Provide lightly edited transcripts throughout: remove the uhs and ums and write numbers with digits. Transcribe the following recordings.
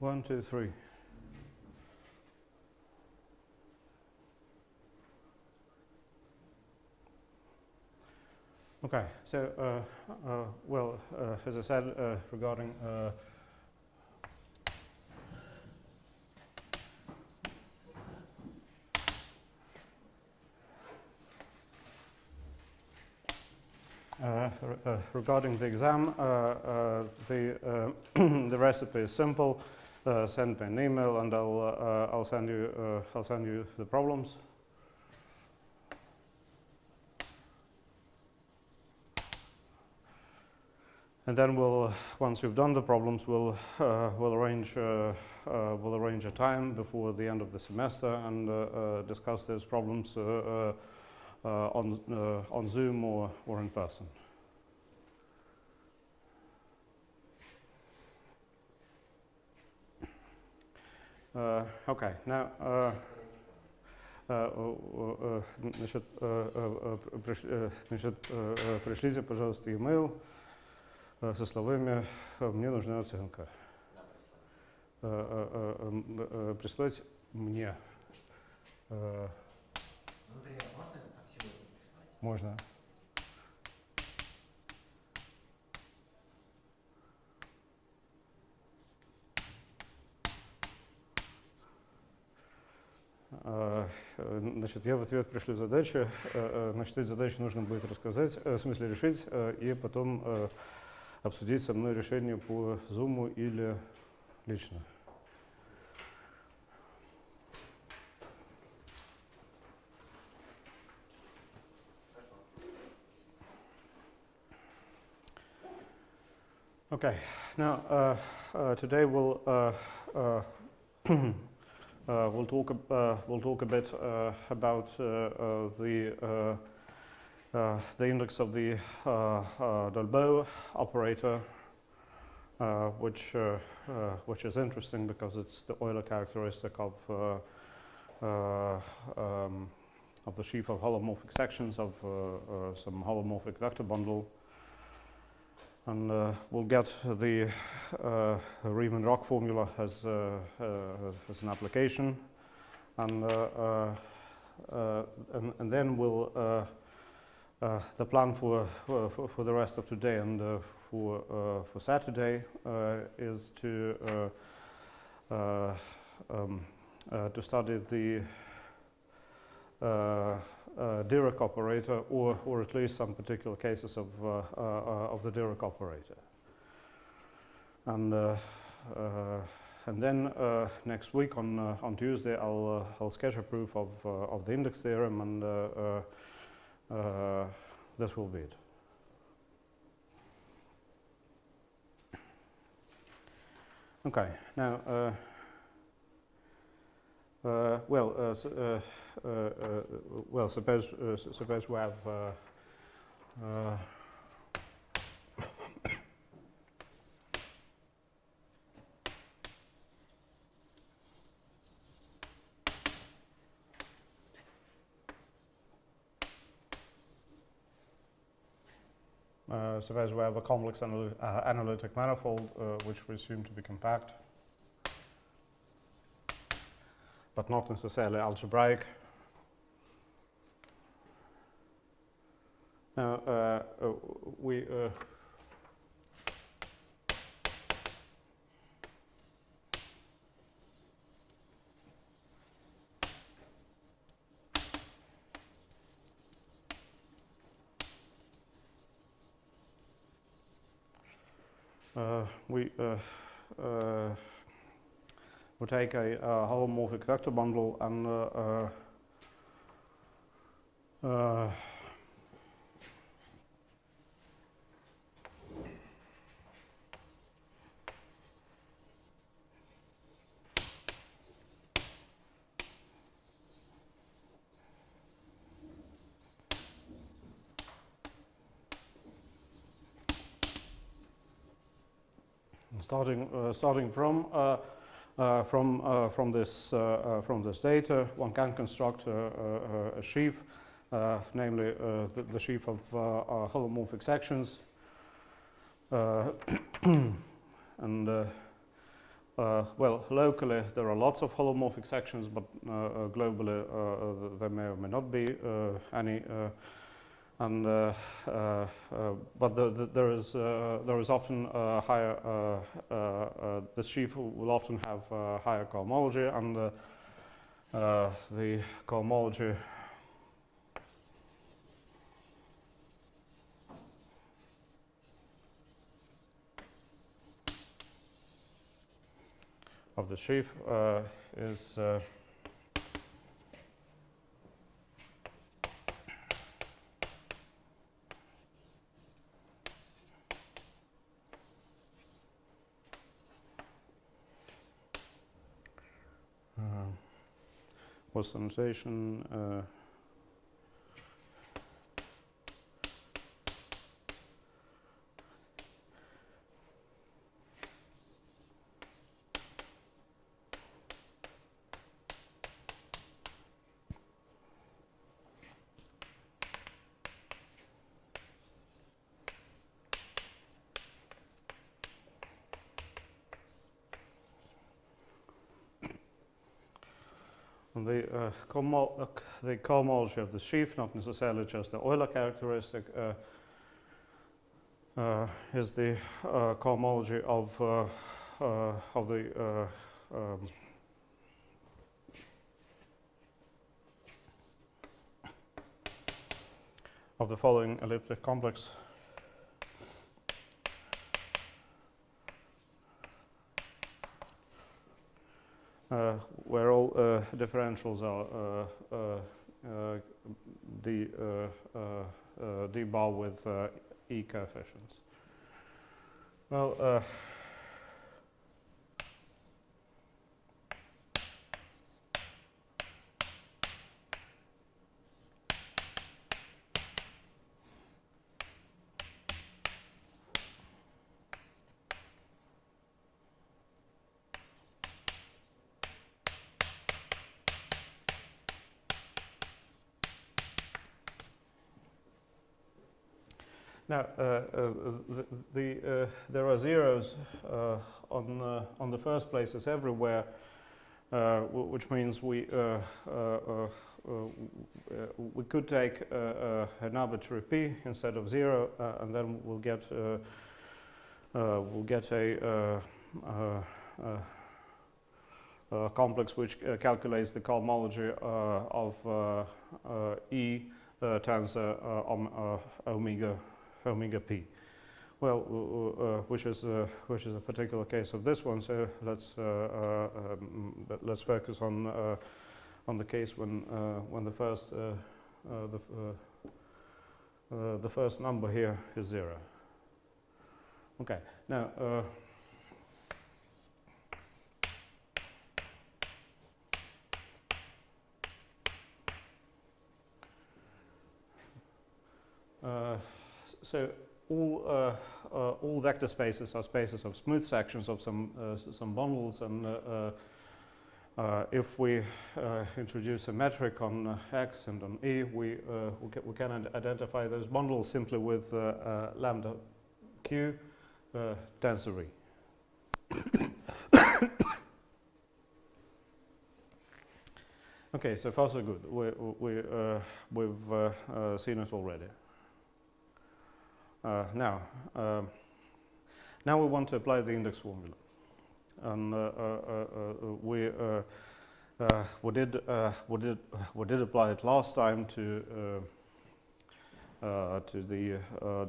1, 2, 3. Okay, so well, as I said, regarding regarding the exam, the the recipe is simple. Send me an email, and I'll send you the problems. And then once you've done the problems, we'll arrange a time before the end of the semester and discuss those problems on Zoom or in person. Okay, now значит, пришлите, пожалуйста, e-mail со словами «мне нужна оценка». Прислать мне. Например, можно это так сегодня прислать? Можно. Значит, я в ответ пришлю задачи. Значит, эти задачи нужно будет рассказать, в смысле решить, и потом обсудить со мной решение по Zoom или лично. Okay, now today we'll talk a bit about the index of the Dolbeau operator, which is interesting because it's the Euler characteristic of the sheaf of holomorphic sections of some holomorphic vector bundle. And we'll get the Riemann-Roch formula as an application, and then we'll the plan for the rest of today and for Saturday is to study the Dirac operator, or at least some particular cases of the Dirac operator, and then next week on Tuesday I'll sketch a proof of the index theorem, and this will be it. Okay, now suppose we have a complex analytic manifold which we assume to be compact, but not necessarily algebraic. Now we take a holomorphic vector bundle and starting from this data, one can construct a sheaf, namely the sheaf of holomorphic sections, and well, locally there are lots of holomorphic sections, but globally there may or may not be any. But there is often higher. The sheaf will often have higher cohomology, and the cohomology of the sheaf is what's the notation? The cohomology of the sheaf, not necessarily just the Euler characteristic, is the cohomology of the following elliptic complex. Where all differentials are d bar with e coefficients. Well, now, there are zeros on the first places everywhere, which means we could take an arbitrary p instead of 0, and then we'll get a complex which calculates the cohomology of E tensor omega p. Well, which is a particular case of this one. So let's focus on the case when the first number here is 0. Okay. Now. So all vector spaces are spaces of smooth sections of some bundles, and if we introduce a metric on X and on E, we can identify those bundles simply with lambda Q tensor E. Okay, so far so good. We've seen it already. Now we want to apply the index formula, and we did apply it last time to the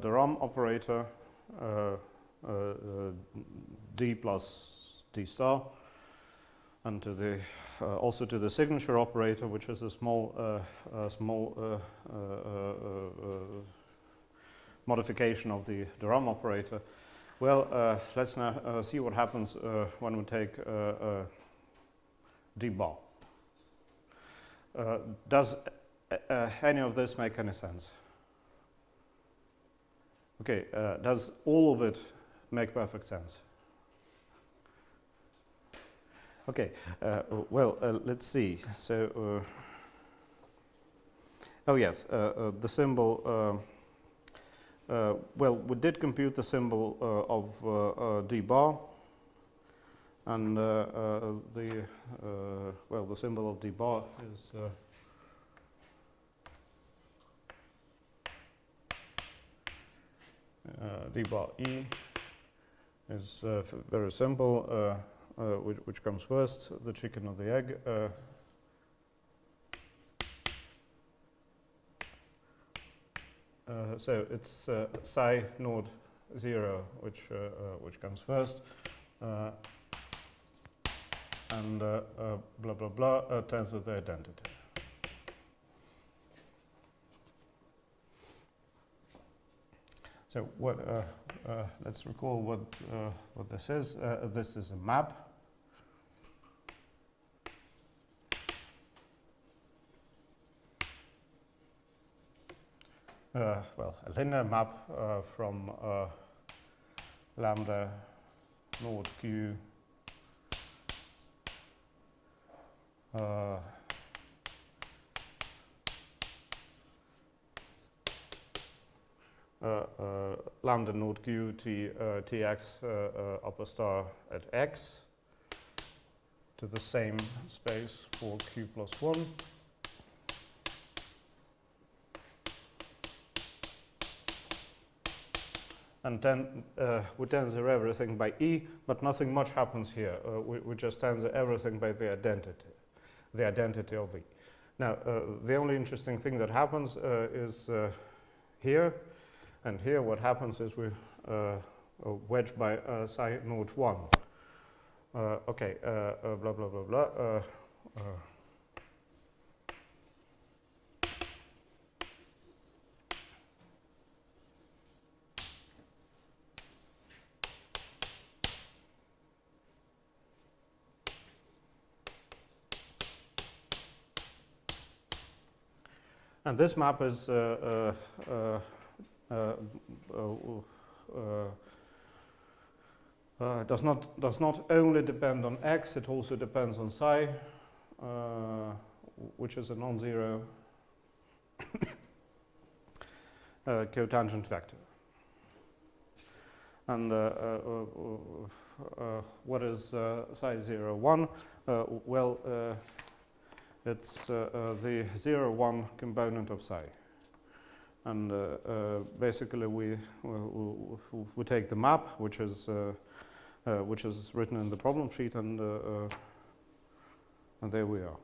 de Rham operator, d plus d star, and to the also to the signature operator, which is a small modification of the de Rham operator. Well, let's now see what happens when we take d bar. Does any of this make any sense? Okay, does all of it make perfect sense? Okay, well, let's see. So, oh yes, the symbol. Well, we did compute the symbol of d bar, And the symbol of d bar is d bar e is very simple. Which comes first, the chicken or the egg? So it's psi node 0, which comes first, and blah blah blah turns out the identity. So what? Let's recall what this is. This is a map. A linear map from lambda node q lambda node q tx upper star at x to the same space for q plus 1. And then we tensor everything by E, but nothing much happens here. We just tensor everything by the identity of E. Now, the only interesting thing that happens is here, and here what happens is we wedge by psi node 1. Okay, blah, blah, blah, blah. And this map is does not only depend on x, it also depends on psi, which is a non-zero cotangent vector. And what is psi 0, 1? It's the 0, 1 component of psi. And basically we take the map, which is written in the problem sheet, and there we are.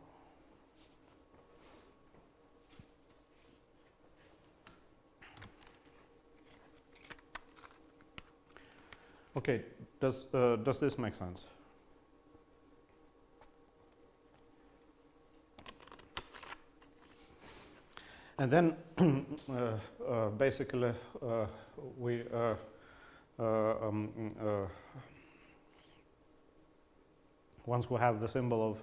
Okay, does this make sense? And then basically we once we have the symbol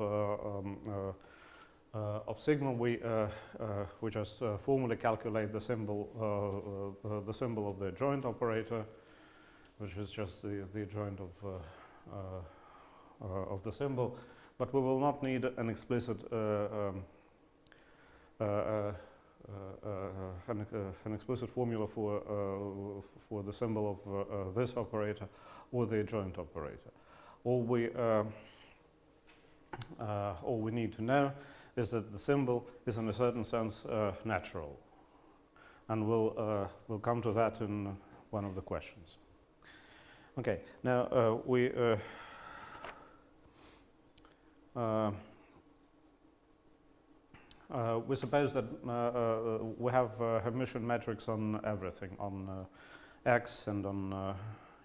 of sigma, we just formally calculate the symbol of the adjoint operator, which is just the adjoint of the symbol, but we will not need an explicit an explicit formula for the symbol of this operator or the adjoint operator. All we need to know is that the symbol is in a certain sense natural, and we'll come to that in one of the questions. Okay, now we suppose that we have Hermitian metrics on everything, on x and on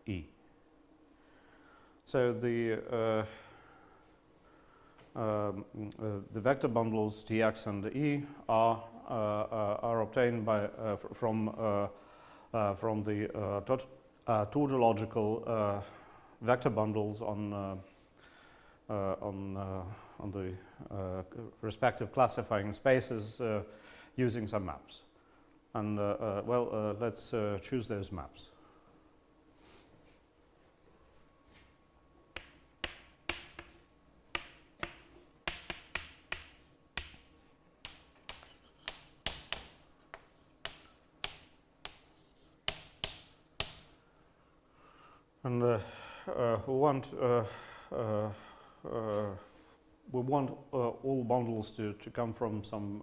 E. So the vector bundles Tx and E are obtained by from the tautological vector bundles on the respective classifying spaces using some maps. And let's choose those maps. And we want we want all bundles to come from some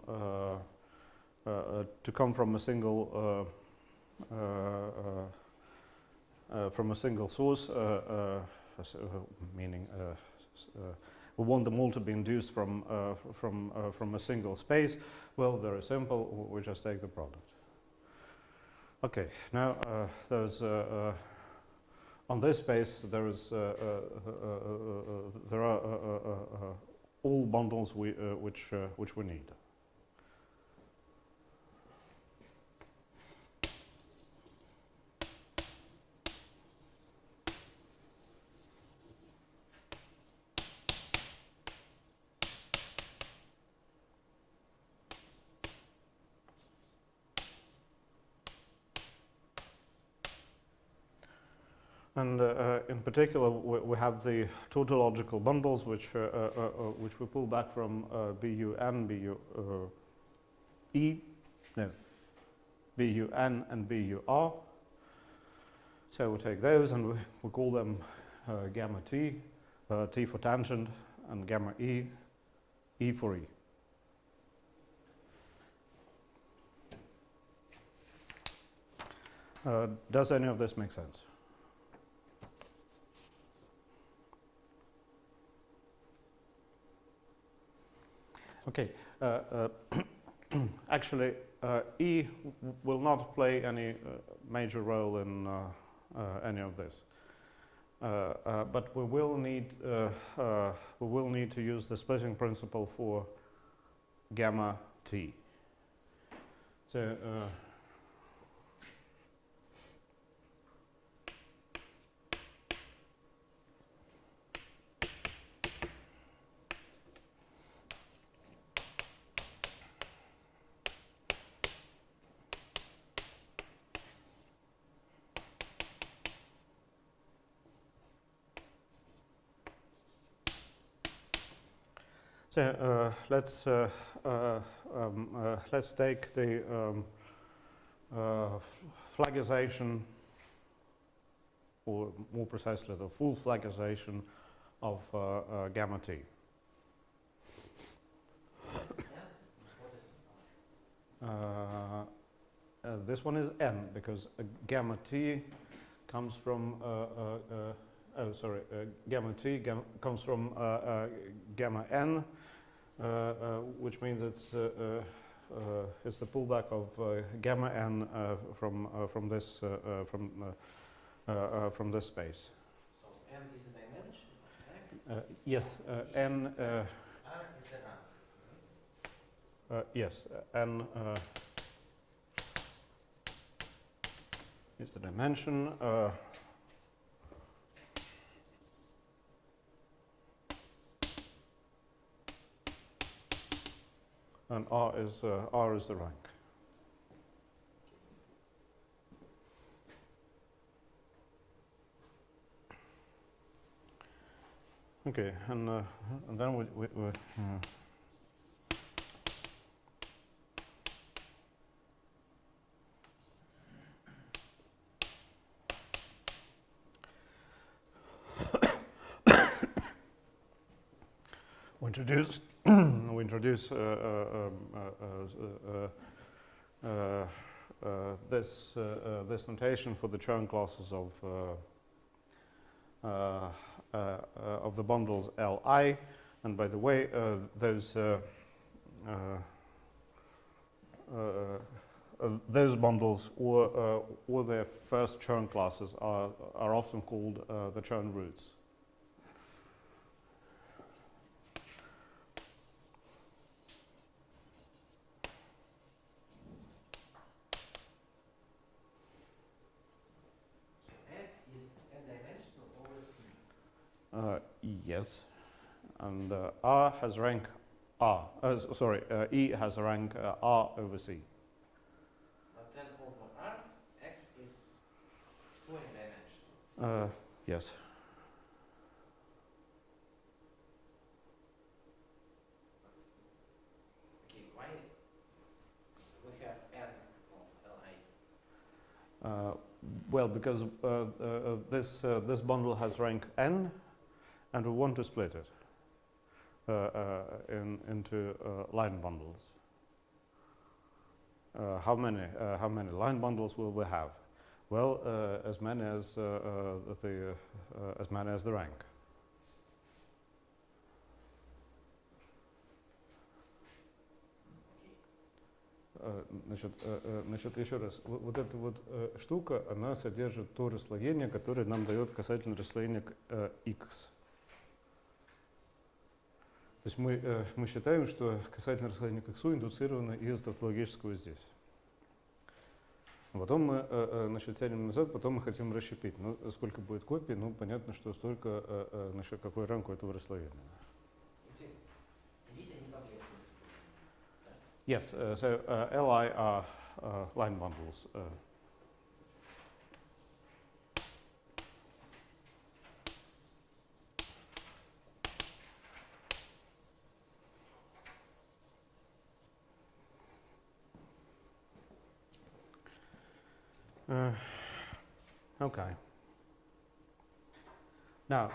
to come from a single source, meaning we want them all to be induced from a single space. Well, very simple. We just take the product. Okay. Now there's on this space there is there are all bundles which we need. And in particular, we have the tautological bundles, which we pull back from BUN, BUN and BUR. So we take those and we call them gamma T, T for tangent, and gamma E, E for E. Does any of this make sense? Okay, actually, E will not play any major role in any of this, but we will need to use the splitting principle for gamma T. So. So let's take the flagization, or more precisely, the full flagization of gamma T. This one is N because gamma T comes from gamma T comes from gamma N, which means it's the pullback of gamma N from this space. So N is the dimension of X? Yes, N. R is the rank. Yes, N is the dimension. And R is the rank. Okay, and then we introduce this notation for the Chern classes of the bundles Li, and by the way, those bundles or their first Chern classes are often called the Chern roots. Yes, and R has rank R. E has rank R over C. But then over R, X is 2-dimensional. Yes. Okay, why we have N of Li? Well, because this bundle has rank N, and we want to split it into line bundles. How many line bundles will we have? Well, as many as the rank. Значит, еще раз, вот эта вот штука, она содержит то расслоение, которое нам дает касательно расслоения x. То есть мы считаем, что касательно расслоения к x индуцировано из тавтологического здесь. Потом мы значит, тянем назад, потом мы хотим расщепить. Ну, сколько будет копий, ну, понятно, что столько, значит, какой ранг у этого расслоения. Yes, so Li are line bundles. Okay. Now,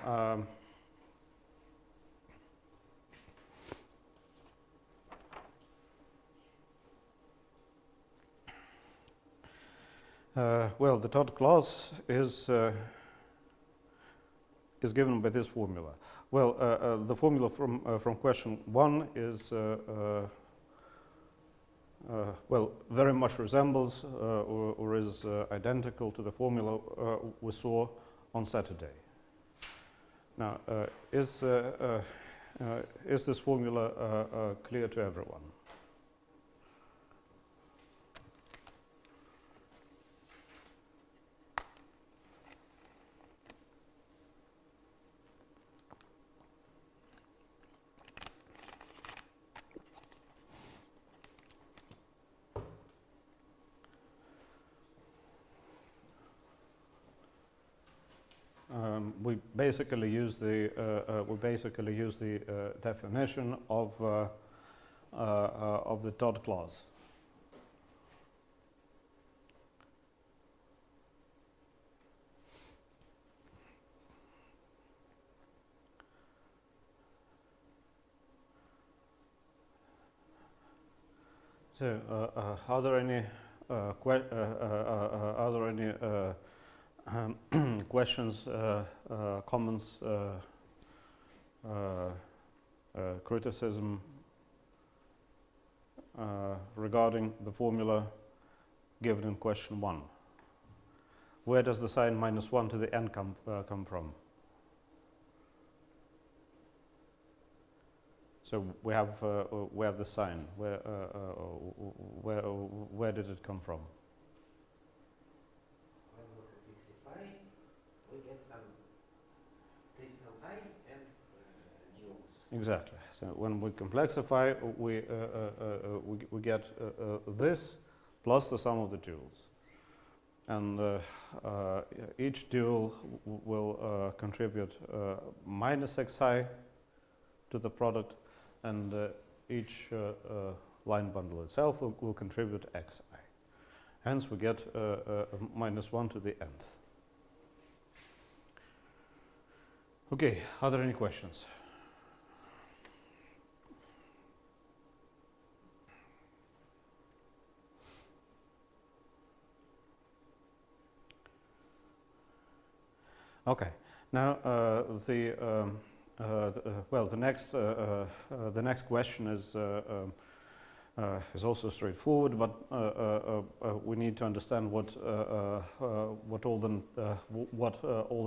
well, the Todd clause is given by this formula. Well, the formula from question 1 is well, very much resembles or is identical to the formula we saw on Saturday. Now, is this formula clear to everyone? We basically use the definition of the Todd clause. So, are there any questions, comments, criticism regarding the formula given in question 1? Where does the sign -1 to the n come from? So we have the sign. Where did it come from? Exactly. So when we complexify, we get this plus the sum of the duals, and each dual will contribute minus xi to the product, and each line bundle itself will contribute xi. Hence, we get -1 to the nth. Okay. Are there any questions? Okay. Now the next question is also straightforward, but we need to understand what all the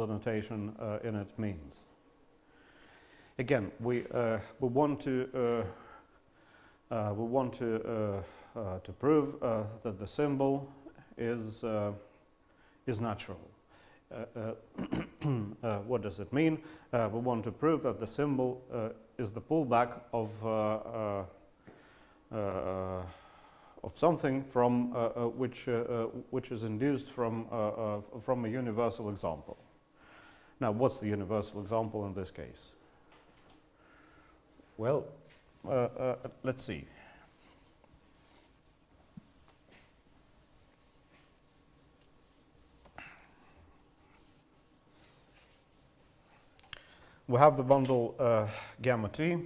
notation in it means. Again, we want to prove that the symbol is natural. What does it mean? We want to prove that the symbol is the pullback of something from which is induced from a universal example. Now, what's the universal example in this case? Well, let's see. we have the bundle gamma t,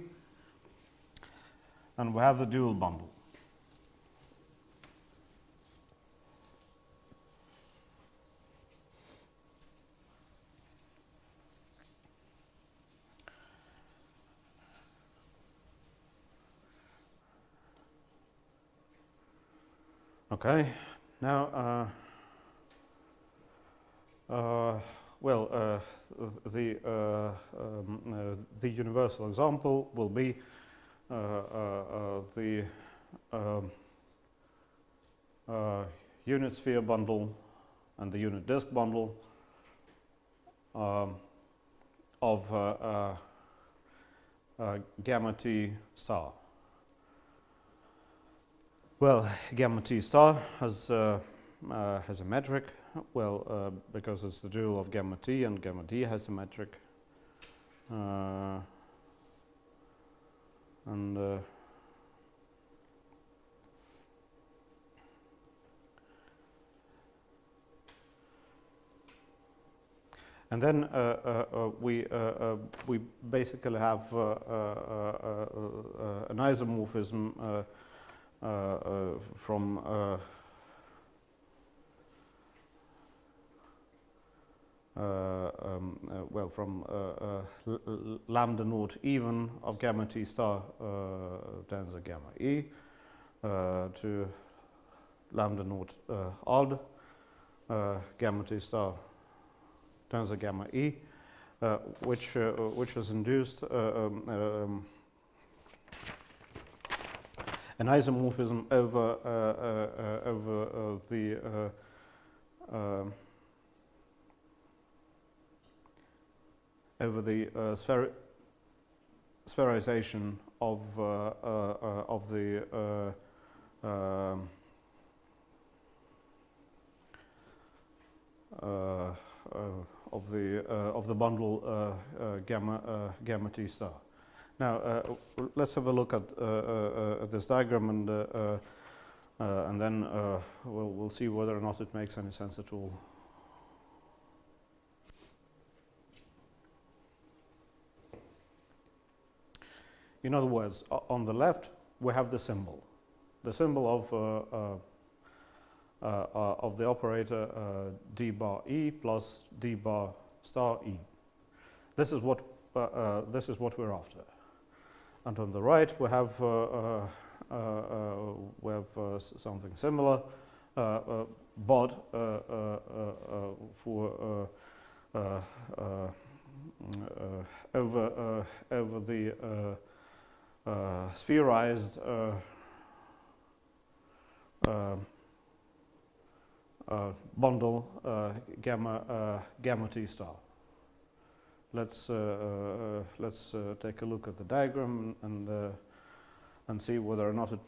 and we have the dual bundle. Okay, now, the universal example will be the unit sphere bundle and the unit disk bundle of gamma t star. Well, gamma t star has a metric. Well, because it's the dual of gamma t, and gamma t has a metric. And then we basically have an isomorphism from lambda naught even of gamma t star tensor gamma e to lambda naught odd gamma t star tensor gamma e, which has induced an isomorphism over the spherization of the bundle gamma t star. Now let's have a look at this diagram, and then we'll see whether or not it makes any sense at all. In other words, on the left we have the symbol of the operator d bar e plus d bar star e. This is what we're after. And on the right we have something similar, but for over the spherized bundle gamma t star. Let's take a look at the diagram and see whether or not it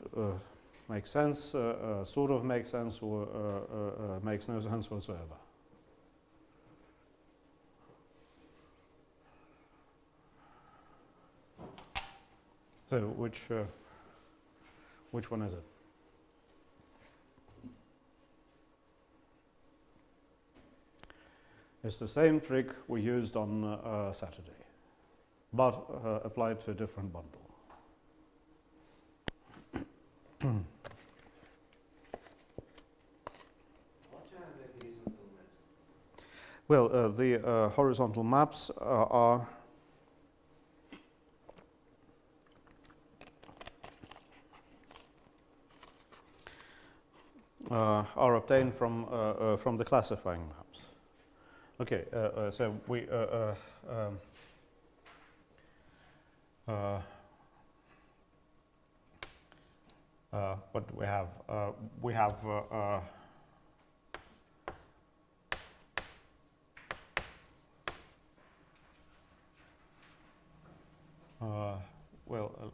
makes sense, sort of makes sense, or makes no sense whatsoever. So which one is it? It's the same trick we used on Saturday, but applied to a different bundle. What are the horizontal maps? Well, the horizontal maps are obtained from the classifying maps. Okay, so we what do we have? We have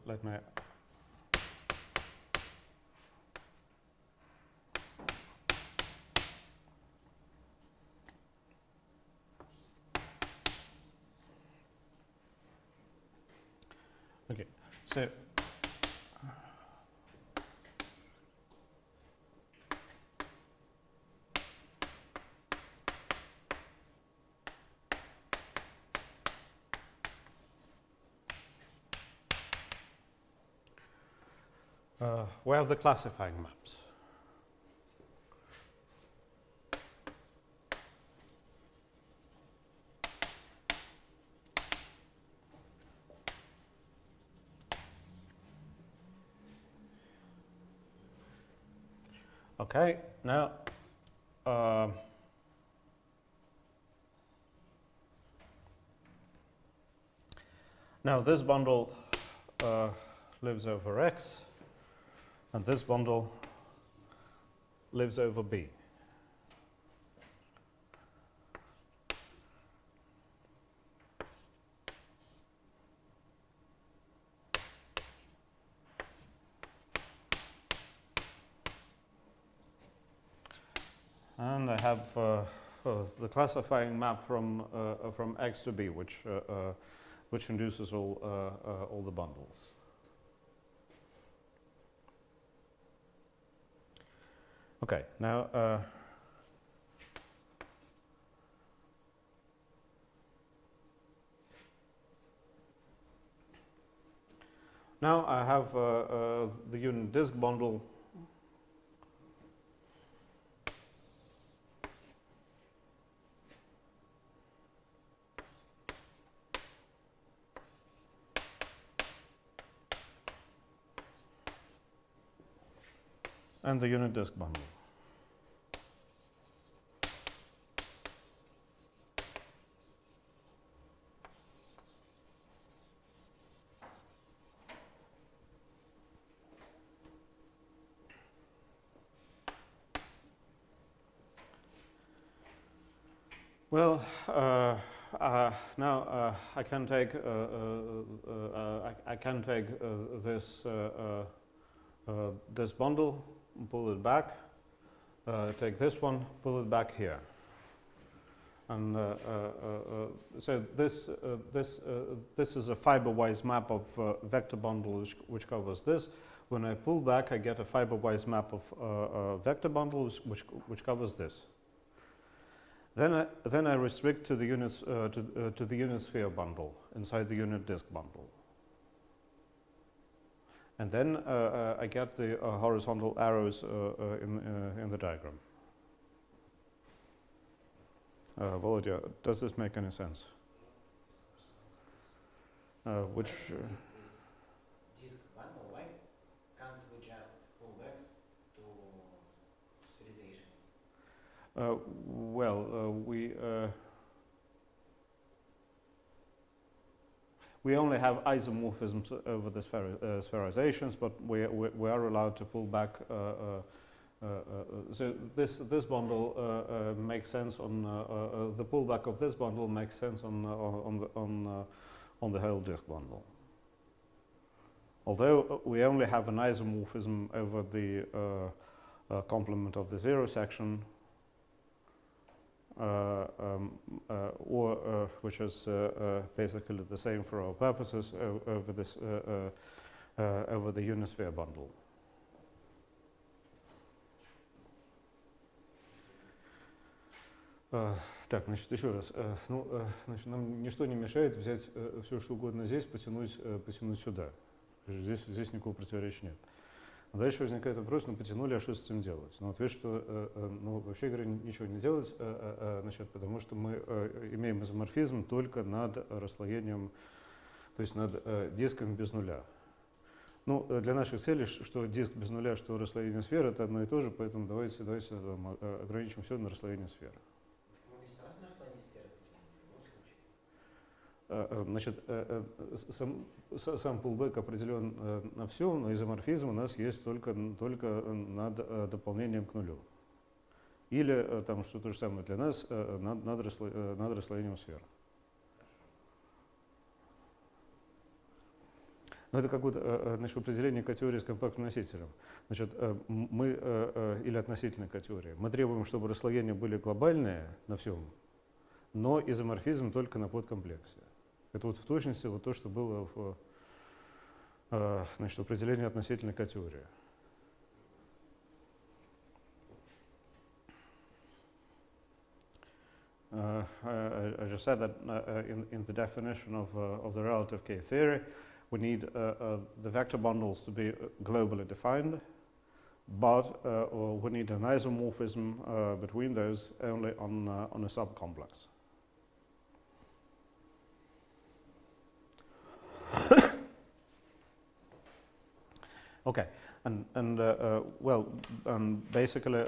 let me. Okay, so We have the classifying maps. Okay, now now this bundle lives over X, and this bundle lives over B. And I have the classifying map from X to B, which induces all the bundles. Okay, now now I have the unit disk bundle and the unit disk bundle. Well, now I can take this bundle, pull it back, take this one, pull it back here, and so this is a fiber-wise map of vector bundle which covers this. When I pull back, I get a fiber-wise map of vector bundles which covers this. Then I restrict to the units to the unit sphere bundle inside the unit disk bundle, and then I get the horizontal arrows in the diagram. Volodya, does this make any sense? Which Disk bundle, why can't we just pull back to sphereizations? We only have isomorphisms over the spherizations, but we are allowed to pull back. So this bundle makes sense on the pullback of this bundle makes sense on the whole disk bundle. Although we only have an isomorphism over the complement of the zero section, which is basically the same for our purposes over this over the unisphere bundle. Так, значит, еще раз. Значит, нам ничто не мешает взять все, что угодно здесь, потянуть сюда. Здесь никакого противоречия нет. А дальше возникает вопрос, потянули, а что с этим делать? Ответ, что, вообще говоря, ничего не делать, значит, потому что мы имеем изоморфизм только над расслоением, то есть над диском без нуля. Для наших целей, что диск без нуля, что расслоение сферы, это одно и то же, поэтому давайте ограничим все на расслоение сферы. Значит, сам pullback определен на все, но изоморфизм у нас есть только над дополнением к нулю. Или, там, что то же самое для нас, над расслоением сфер. Но это как будто, значит, определение категории с компактным носителем. Значит, мы, или относительной категории, мы требуем, чтобы расслоения были глобальные на всем, но изоморфизм только на подкомплексе. Это в точности то, что было в значит, определении относительной категории. I just said that in the definition of the relative K theory, we need the vector bundles to be globally defined, but we need an isomorphism between those only on a subcomplex. Okay, basically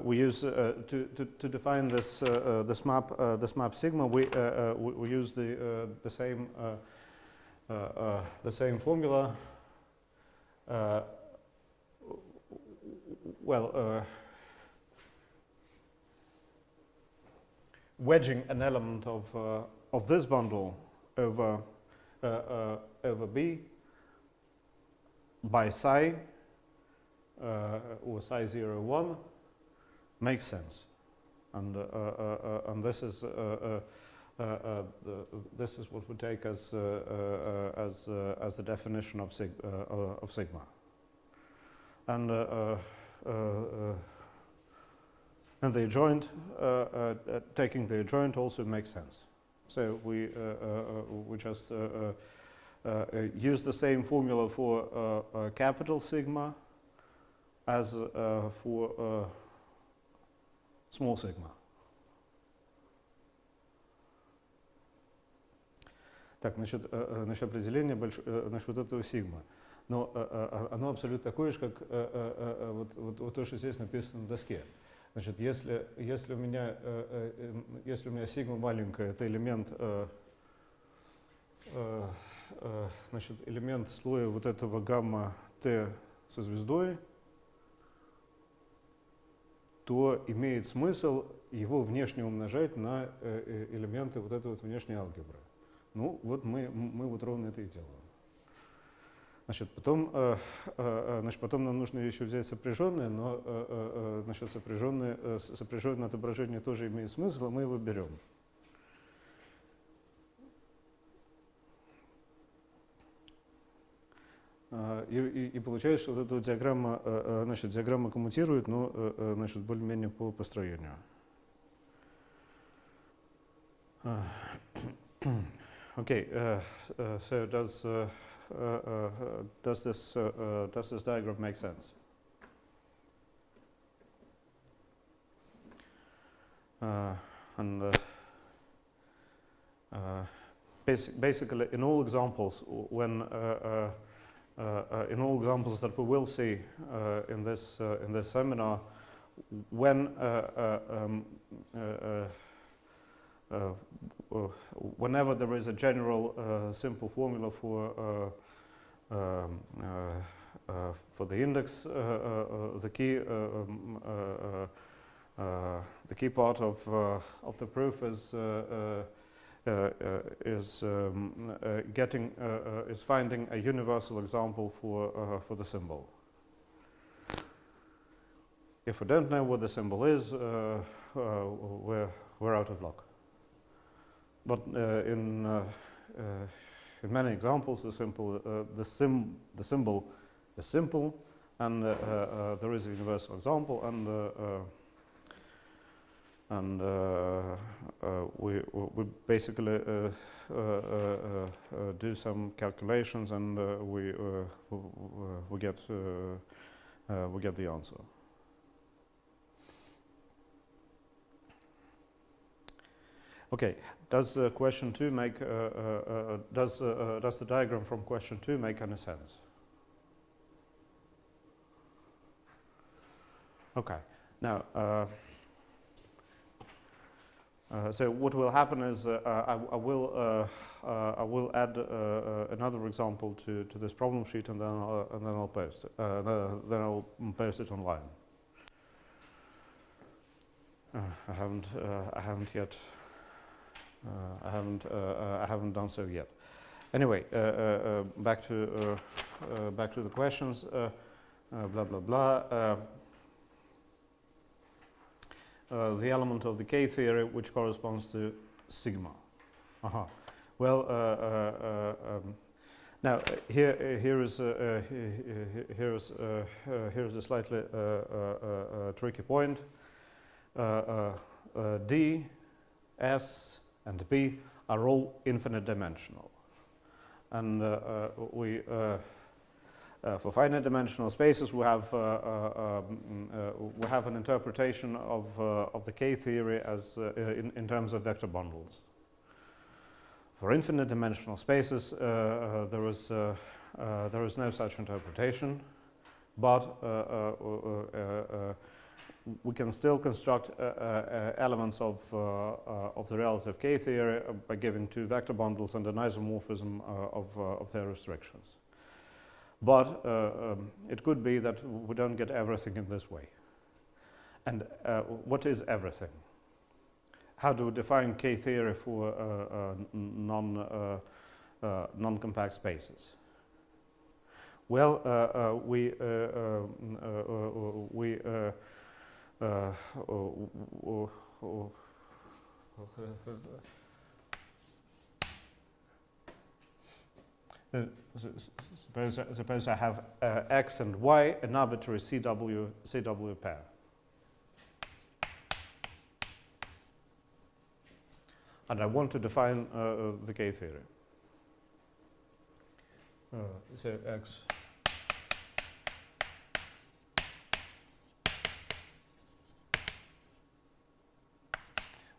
we use to define this map sigma. We use the same formula. Wedging an element of this bundle over B by psi or psi 0, 1 makes sense, and this is what we take as the definition of sigma, and the adjoint, taking the adjoint also makes sense. So we just use the same formula for capital sigma as for small sigma. Так, насчет определения насчет вот этого сигма. Но оно абсолютно такое же, как вот то, что здесь написано на доске. Значит, если у меня сигма маленькая, это элемент, значит, элемент слоя вот этого гамма Т со звездой, то имеет смысл его внешне умножать на элементы вот этой вот внешней алгебры. Ну, вот мы вот ровно это и делаем. Значит, потом нам нужно еще взять сопряженное, но значит, сопряженное отображение тоже имеет смысл, а мы его берем. И получается, что вот эта диаграмма, значит, диаграмма коммутирует, но значит, более-менее по построению. Okay, so does this diagram make sense? Basically, in all examples, when in all examples that we will see in this seminar, when whenever there is a general simple formula for the index, the key part of the proof is finding a universal example for the symbol. If we don't know what the symbol is, we're out of luck. But in many examples, the symbol is simple, and there is a universal example, and we basically do some calculations, and we get the answer. Okay, does question 2 make does the diagram from question 2 make any sense? Okay, now so what will happen is I will add another example to this problem sheet, and then I'll post it. Then I'll post it online. I haven't yet. I haven't done so yet. Anyway, back to the questions. Blah blah blah. The element of the K theory which corresponds to sigma. Well, now here is a slightly tricky point. D, S, and B are all infinite dimensional. and for finite dimensional spaces, we have an interpretation of the K-theory as in terms of vector bundles. For infinite dimensional spaces, there is no such interpretation, but we can still construct elements of the relative K-theory by giving two vector bundles and an isomorphism of their restrictions. But it could be that we don't get everything in this way. And what is everything? How do we define K-theory for non-compact spaces? Well, suppose I have X and Y, an arbitrary CW pair. And I want to define the K-theory. So X.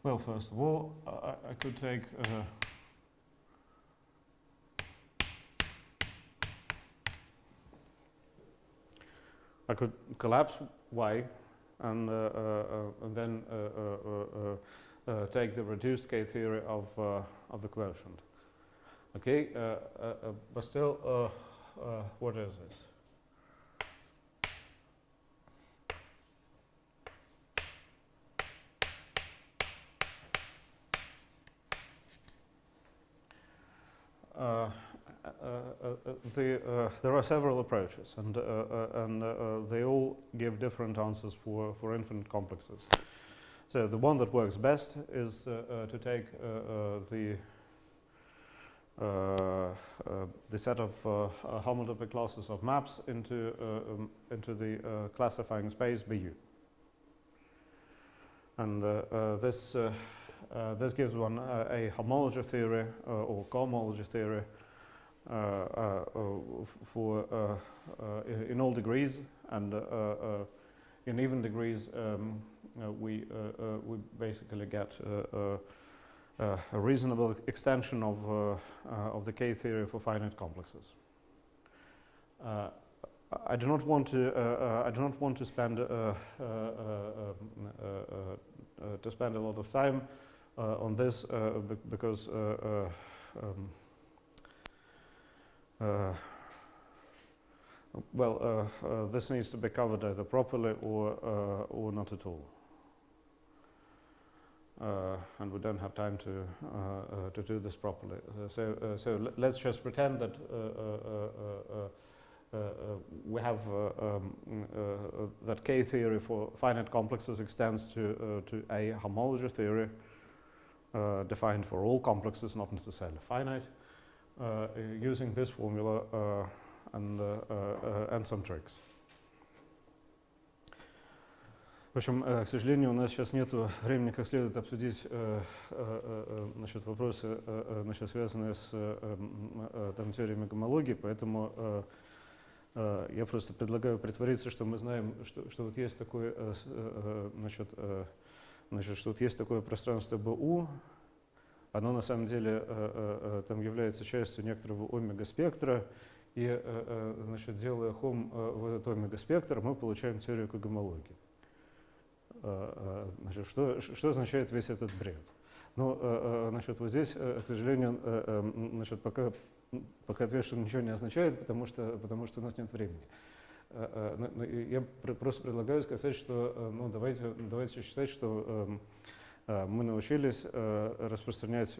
Well, first of all, I could take I could collapse Y and then take the reduced K-theory of the quotient. Okay, but still, what is this? There are several approaches, and they all give different answers for infinite complexes. So the one that works best is to take the set of homotopy classes of maps into the classifying space BU, and this gives one a homology theory or cohomology theory for in all degrees, and in even degrees we basically get a reasonable extension of the K-theory for finite complexes. I do not want to spend a lot of time on this because this needs to be covered either properly or not at all, and we don't have time to do this properly. So let's just pretend that we have that K-theory for finite complexes extends to a homology theory defined for all complexes, not necessarily finite, using this formula and some tricks. В общем, к сожалению, у нас сейчас нет времени как следует обсудить вопросы, связанные с теориями гомологии, поэтому я просто предлагаю притвориться, что мы знаем, что вот есть такое, что вот есть такое пространство БУ. Оно на самом деле там является частью некоторого омега-спектра, и делая хом в этот омега-спектр, мы получаем теорию когомологии. Что означает весь этот бред? Ну, вот здесь, к сожалению, пока ответ, что ничего не означает, потому что у нас нет времени. Я просто предлагаю сказать, что давайте считать, что мы научились распространять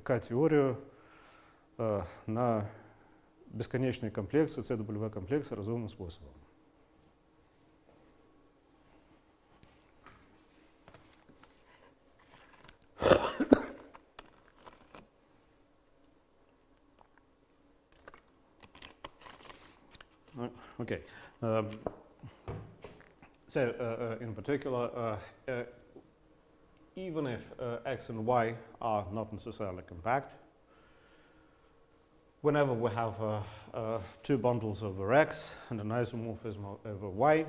К-теорию на бесконечные комплексы, CW-комплексы разумным способом. Okay. In particular, even if X and Y are not necessarily compact, whenever we have two bundles over X and an isomorphism over Y,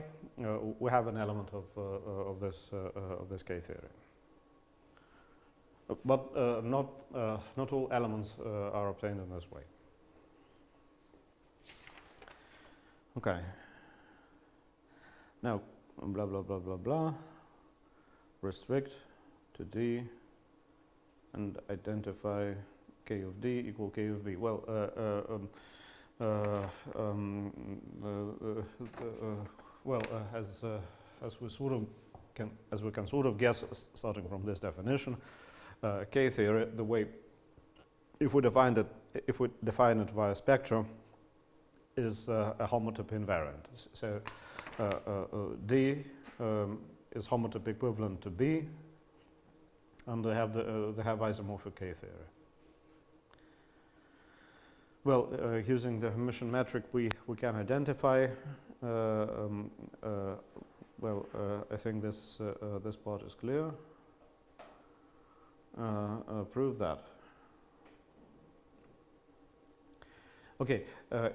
we have an element of this K-theory. But not all elements are obtained in this way. Okay. Now, blah, blah, blah, blah, blah. Restrict to D and identify K of D equal K of B. Well, as we can sort of guess, starting from this definition, K theory, the way if we define it via spectrum, is a homotype invariant. So D is homotype equivalent to B, and they have isomorphic K theory. Well, using the Hermitian metric, we can identify. I think this part is clear. Prove that. Okay,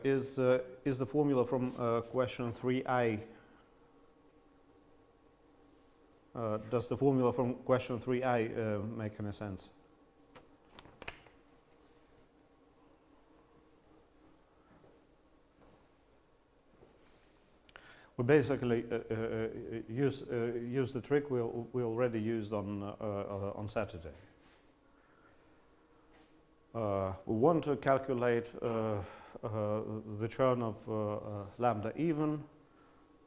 is the formula from question 3i? Does the formula from question 3i make any sense? We basically use the trick we already used on Saturday. We want to calculate the churn of lambda even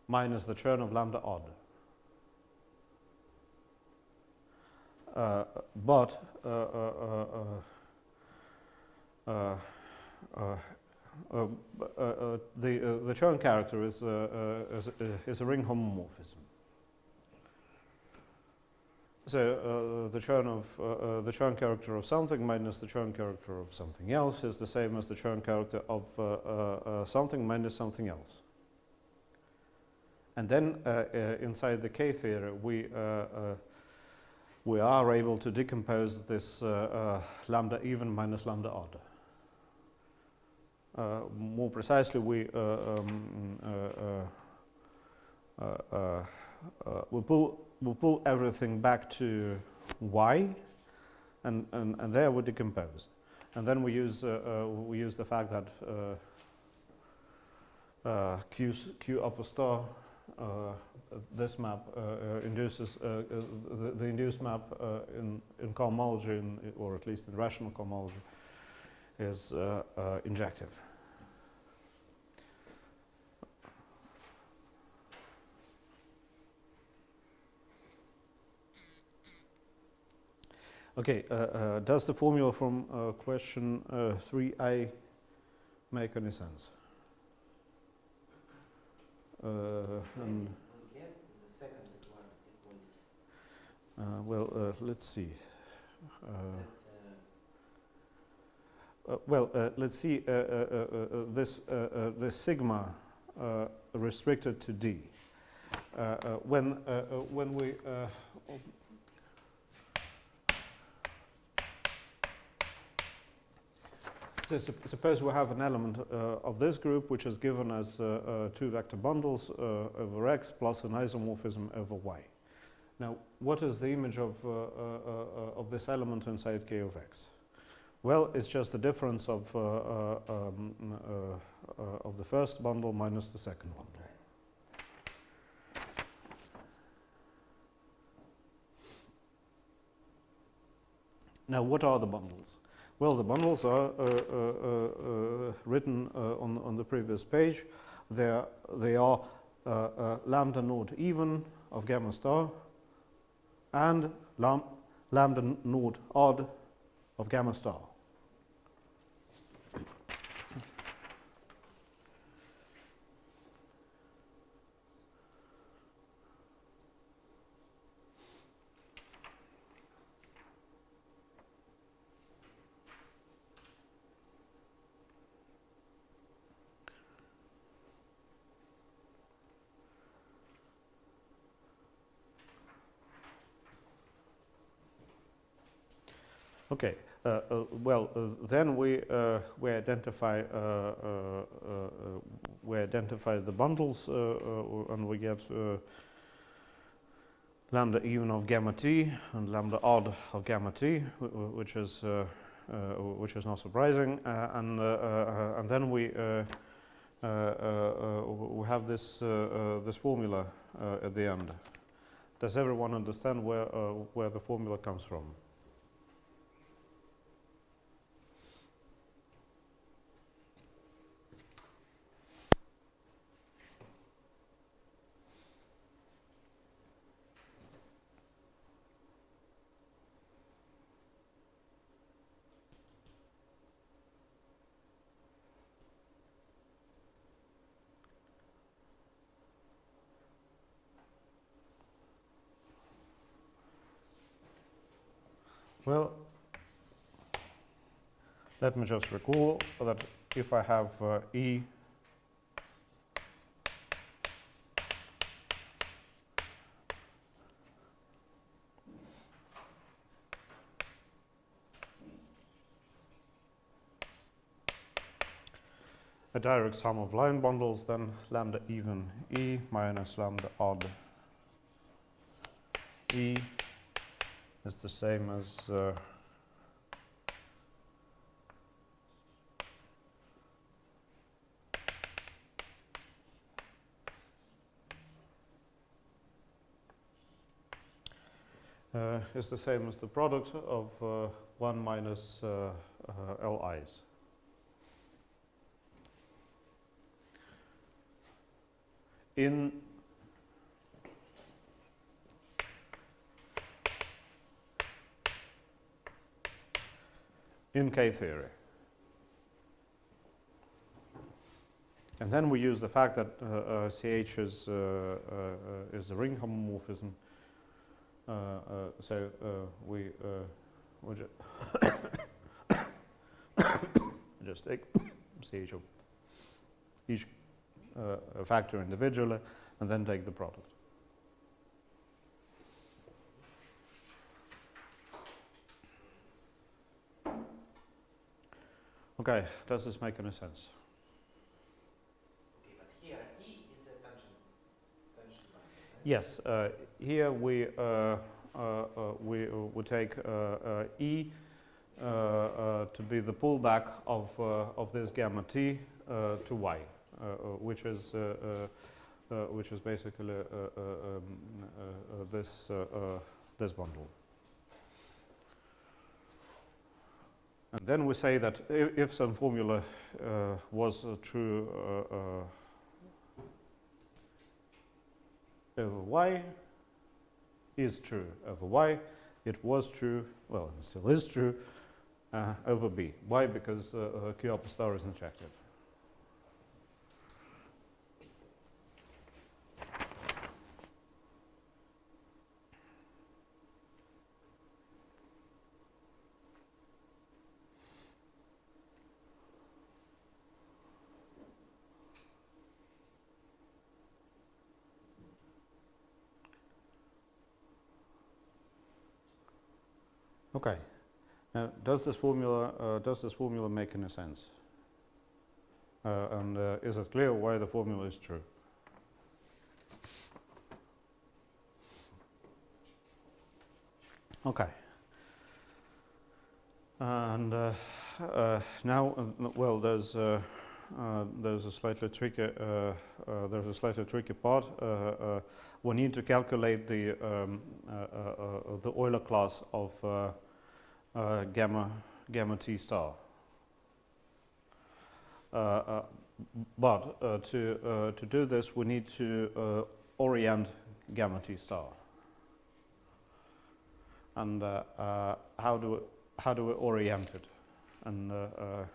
minus the churn of lambda odd. But the churn character is a ring homomorphism. So the churn character of something minus the churn character of something else is the same as the churn character of something minus something else. And then inside the K theory, we are able to decompose this lambda even minus lambda odd. More precisely, we pull everything back to Y, and there we decompose, and then we use the fact that Q upper star, this map induces the induced map in cohomology, or at least in rational cohomology, is injective. Okay, does the formula from question 3i make any sense? And get the second equality. Let's see. Let's see this sigma restricted to D. When we so suppose we have an element of this group which is given as two vector bundles over X plus an isomorphism over Y. Now, what is the image of this element inside K of X? Well, it's just the difference of the first bundle minus the second bundle. Now, what are the bundles? Well, the bundles are written on the previous page. They are lambda naught even of gamma star and lambda naught odd of gamma star. Okay, Then we identify the bundles, and we get lambda even of gamma t and lambda odd of gamma t, which is not surprising, and then we have this formula at the end. Does everyone understand where the formula comes from? Well, let me just recall that if I have E a direct sum of line bundles, then lambda even E minus lambda odd E is the same as the product of 1 minus Li's. In K-theory. And then we use the fact that CH is the ring homomorphism. So we just take CH of each factor individually and then take the product. Okay, does this make any sense? Okay, but here E is a tangent line. Right? Yes, here we take E to be the pullback of this gamma t to Y, which is basically this bundle. And then we say that if some formula was true over Y, is true over Y, it was true, well, it still is true, over B. Why? Because Q upper star is injective. Okay. Now, does this formula make any sense? And is it clear why the formula is true? Okay. And now, well, there's a slightly tricky part. We need to calculate the Euler class of gamma t star. But to do this, we need to orient gamma t star. And how do we orient it? And there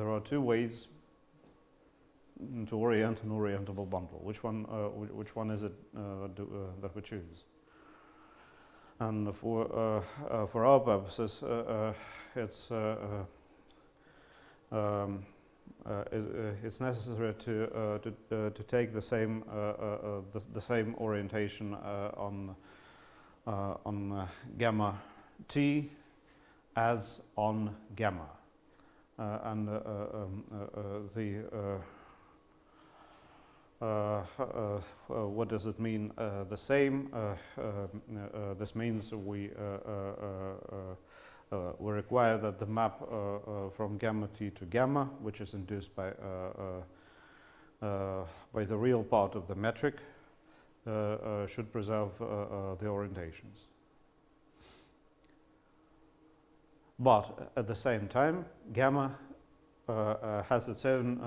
are two ways to orient an orientable bundle. Which one is it that we choose? And for our purposes, it's it's necessary to take the same orientation on gamma t as on gamma, and what does it mean? The same. This means we require that the map from gamma t to gamma, which is induced by the real part of the metric, should preserve the orientations. But at the same time, gamma has its own,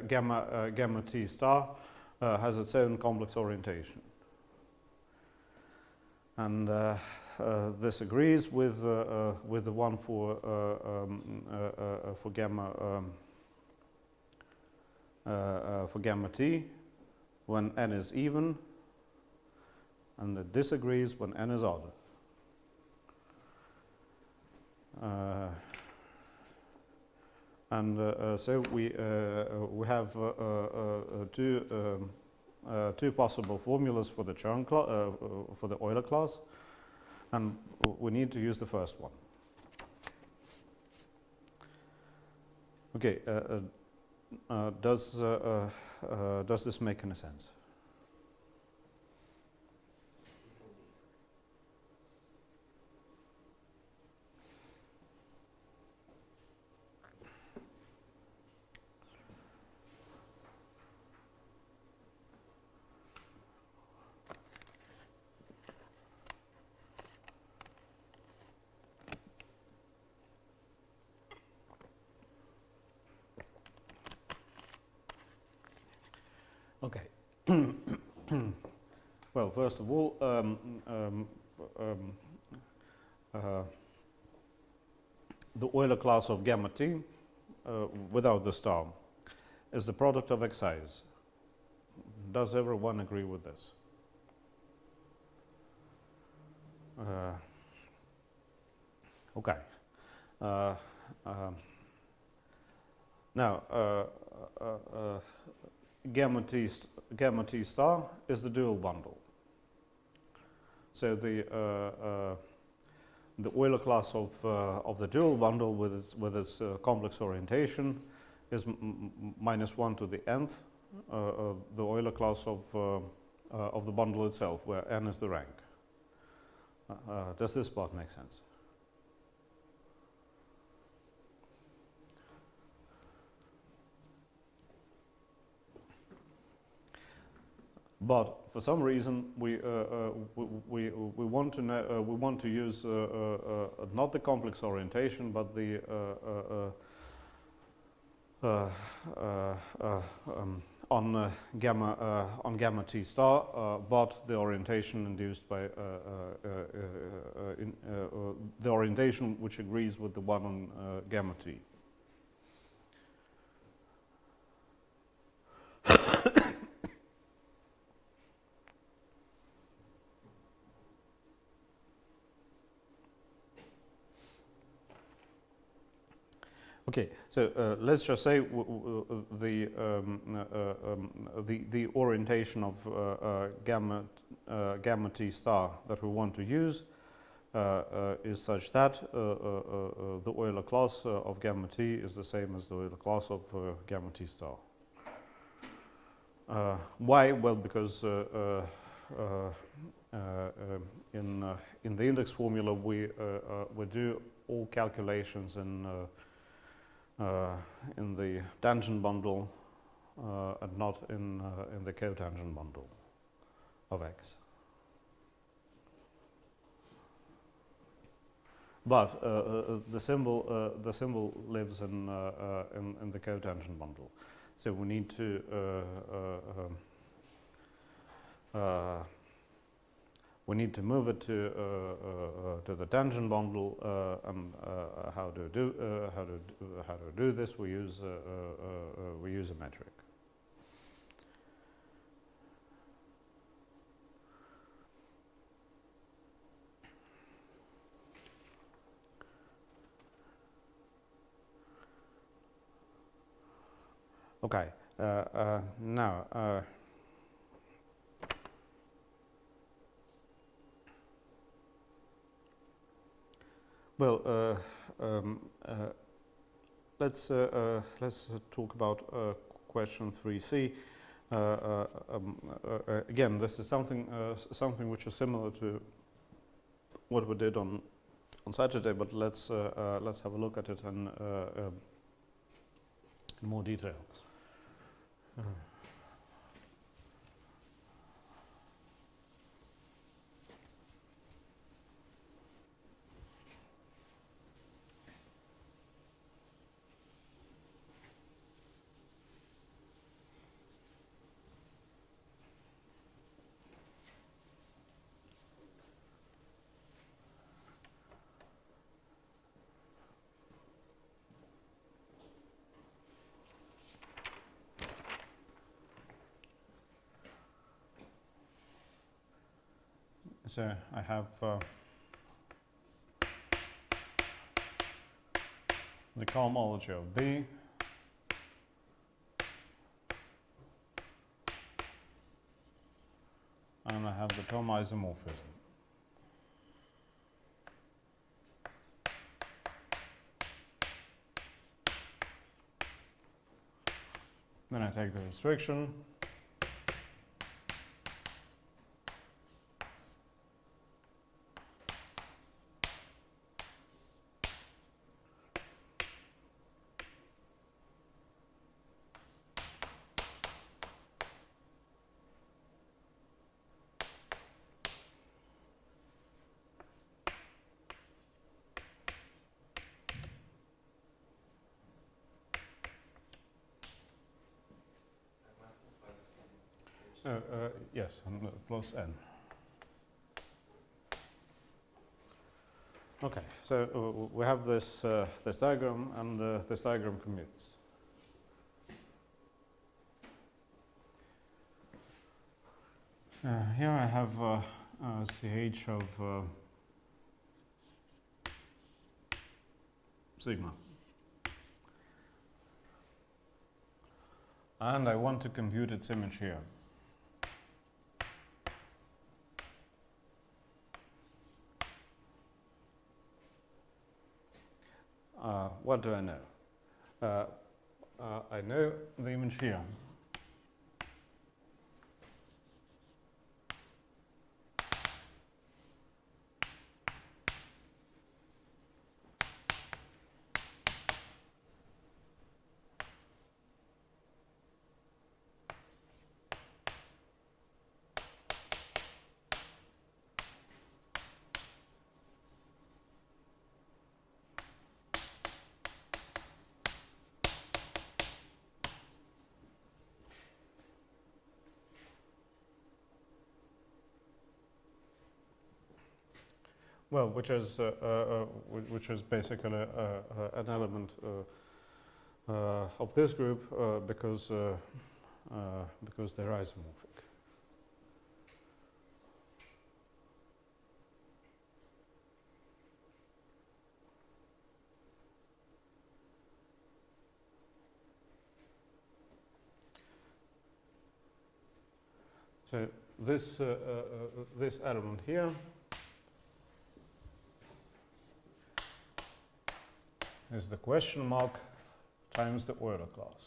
gamma t star has its own complex orientation. And this agrees with the one for gamma t when n is even, and it disagrees when n is odd. So we have two possible formulas for the Chern for the Euler class, and we need to use the first one. Okay, does this make any sense? Okay. Well, first of all, the Euler class of gamma t without the star is the product of xi's. Does everyone agree with this? Okay. Now, gamma t star is the dual bundle. So the Euler class of the dual bundle with its complex orientation is -1 to the nth. The Euler class of the bundle itself, where n is the rank. Does this part make sense? But for some reason, we want to know, we want to use not the complex orientation, but the on gamma t star, but the orientation induced by the orientation which agrees with the one on gamma t. Okay, so let's just say the orientation of gamma t star that we want to use is such that the Euler class of gamma t is the same as the Euler class of gamma t star. Why? Well, because in the index formula we do all calculations in the tangent bundle and not in the cotangent bundle of X. But the symbol lives in the cotangent bundle, so we need to move it to the tangent bundle, and how to do this? We use a metric. Okay, now well, let's talk about question 3c. Again, this is something which is similar to what we did on Saturday, but let's have a look at it in more detail. So I have the cohomology of B and I have the tomosomorphism. Then I take the restriction. Yes, plus n. Okay, so we have this this diagram, and this diagram commutes. Here I have CH of sigma, and I want to compute its image here. What do I know? I know the image here. Well, which is basically an element of this group because they're isomorphic. So this this element here is the question mark times the Euler class.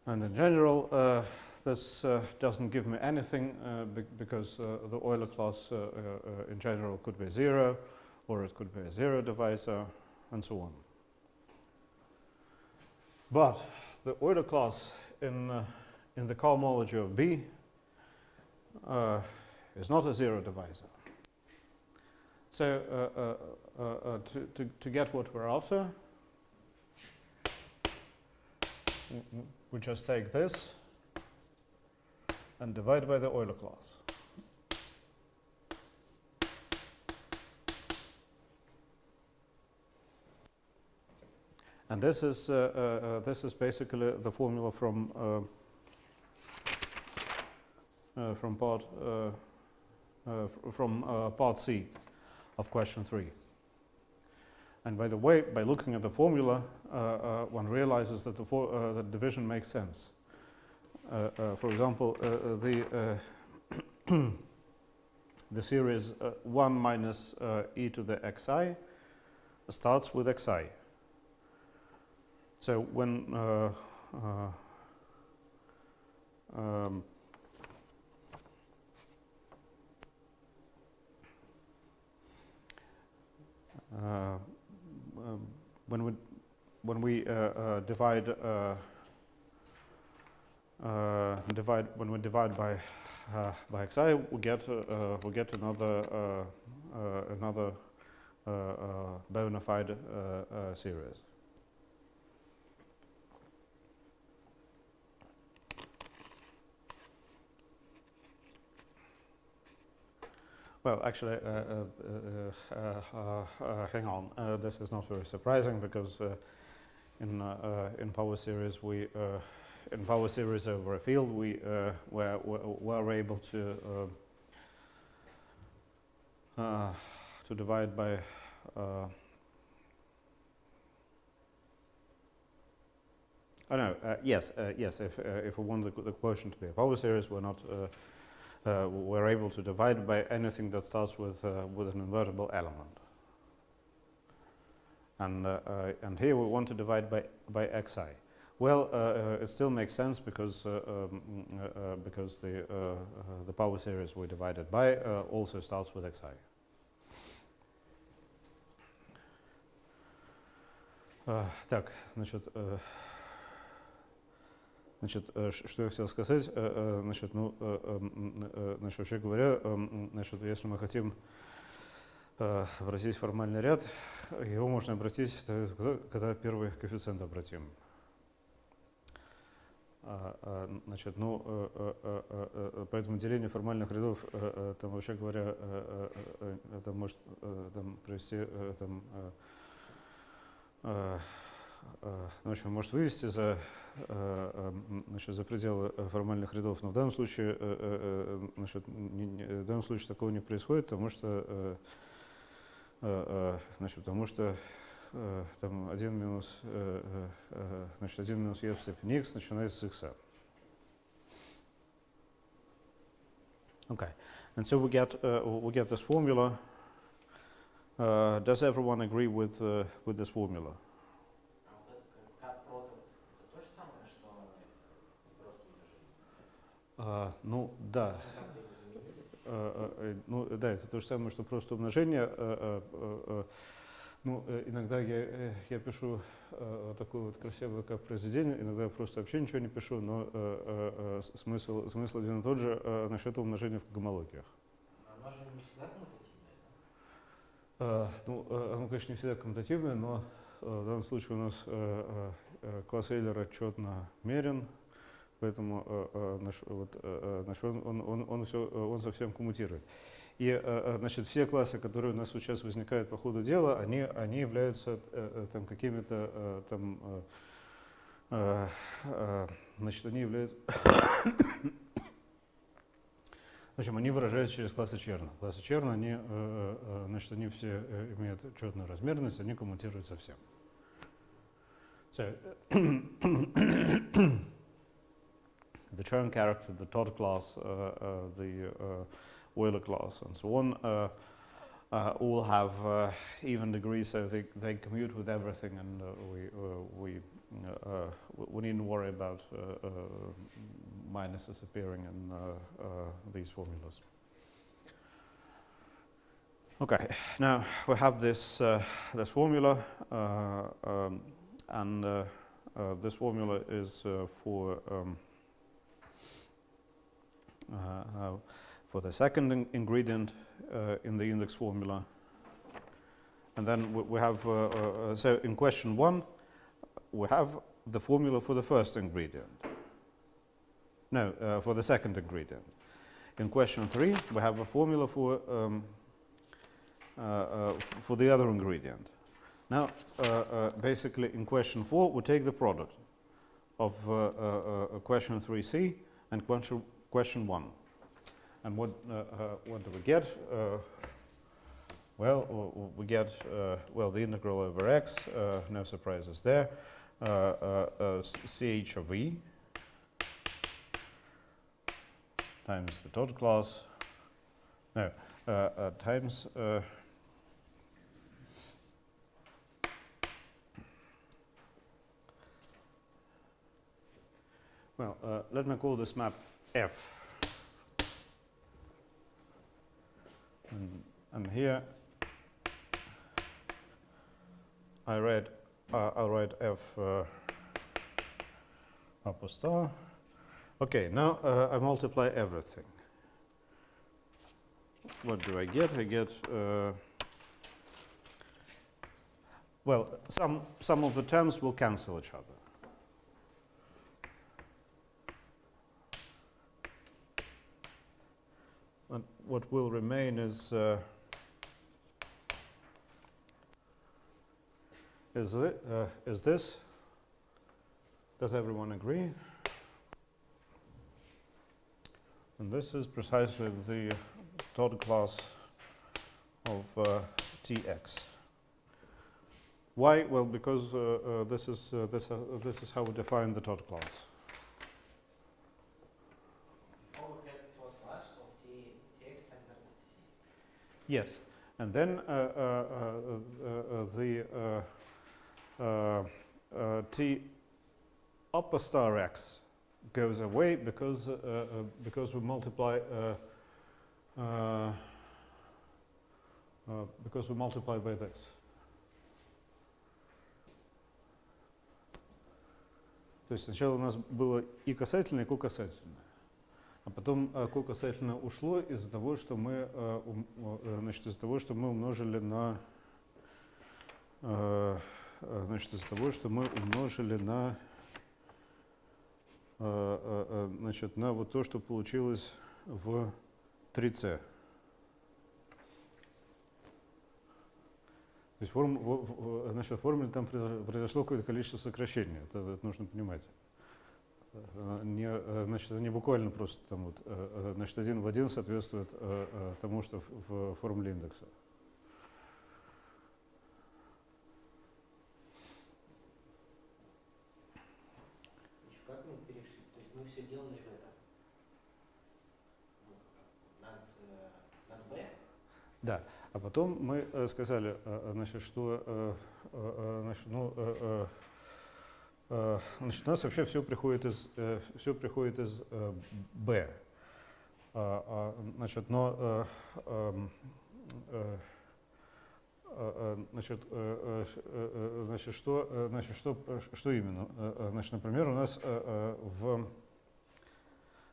And in general, this doesn't give me anything because the Euler class in general could be 0, or it could be a 0 divisor, and so on. But the Euler class in the cohomology of B is not a 0 divisor. So to get what we're after, we just take this and divide by the Euler class. And this is basically the formula from part C of question 3. And by the way, by looking at the formula, one realizes that the division makes sense. For example, the series 1 minus e to the xi starts with xi. So when when we divide by xi, we get another bona fide series. Well, actually, hang on. This is not very surprising because in power series over a field we were able to divide by yes. If we want the quotient to be a power series, we're able to divide by anything that starts with an invertible element. And here we want to divide by xi. Well, it still makes sense because the power series we divided by also starts with xi. Так, значит, что я хотел сказать, значит, вообще говоря, значит, если мы хотим обратить формальный ряд, его можно обратить, когда первый коэффициент обратим. Значит, поэтому деление формальных рядов, там, вообще говоря, это может там, привести, в общем, может вывести за пределы формальных рядов, но в данном случае, в данном случае такого не происходит, потому что, там 1 минус e в степени x начинается с x. Okay, and so we get this formula. Does everyone agree with this formula? Ну да. Да, это то же самое, что просто умножение. Ну, иногда я пишу такое вот красивое как произведение, иногда я просто вообще ничего не пишу, но смысл один и тот же насчет умножения в гомологиях. Оно же не всегда коммутативное, да? Оно, конечно, не всегда коммутативное, но в данном случае у нас класс Эйлера четно мерен, поэтому он совсем коммутирует. И значит, все классы, которые у нас сейчас возникают по ходу дела, они являются там, какими-то значит, они являются в общем, они выражаются через классы Черна. Классы Черна, значит, они все имеют четную размерность, они коммутируют совсем. So, the Chern character, the Todd class, the Euler class, and so on, all have even degrees, so they commute with everything, and we needn't worry about minuses appearing in these formulas. Okay, now we have this this formula, and this formula is for the second ingredient in the index formula. And then we have, so in question 1, we have the formula for the first ingredient. No, for the second ingredient. In question 3, we have a formula for the other ingredient. Now, basically in question 4, we take the product of question 3c and question 1. And what do we get? we get, well, the integral over x, no surprises there, ch of e times the total class, no, times well, let me call this map F. And here I'll write F upper star. Okay, now I multiply everything. What do I get? I get, well, some of the terms will cancel each other. And what will remain is this. Does everyone agree? And this is precisely the total class of Tx. Why? Well, because this is how we define the total class. Yes, and then the T upper star x goes away because we multiply by this. То есть сначала у нас было и касательное, и касательное. А потом касательное ушло из-за того, что мы, умножили на, на вот то, что получилось в 3c. То есть в формуле там произошло какое-то количество сокращений, это нужно понимать. Это не буквально просто там вот, один в один соответствует тому, что в формуле индекса. Как мы перешли? То есть мы все делали в этом над b? Да. А потом мы сказали, что у нас вообще все приходит из b. Что именно? Например, у нас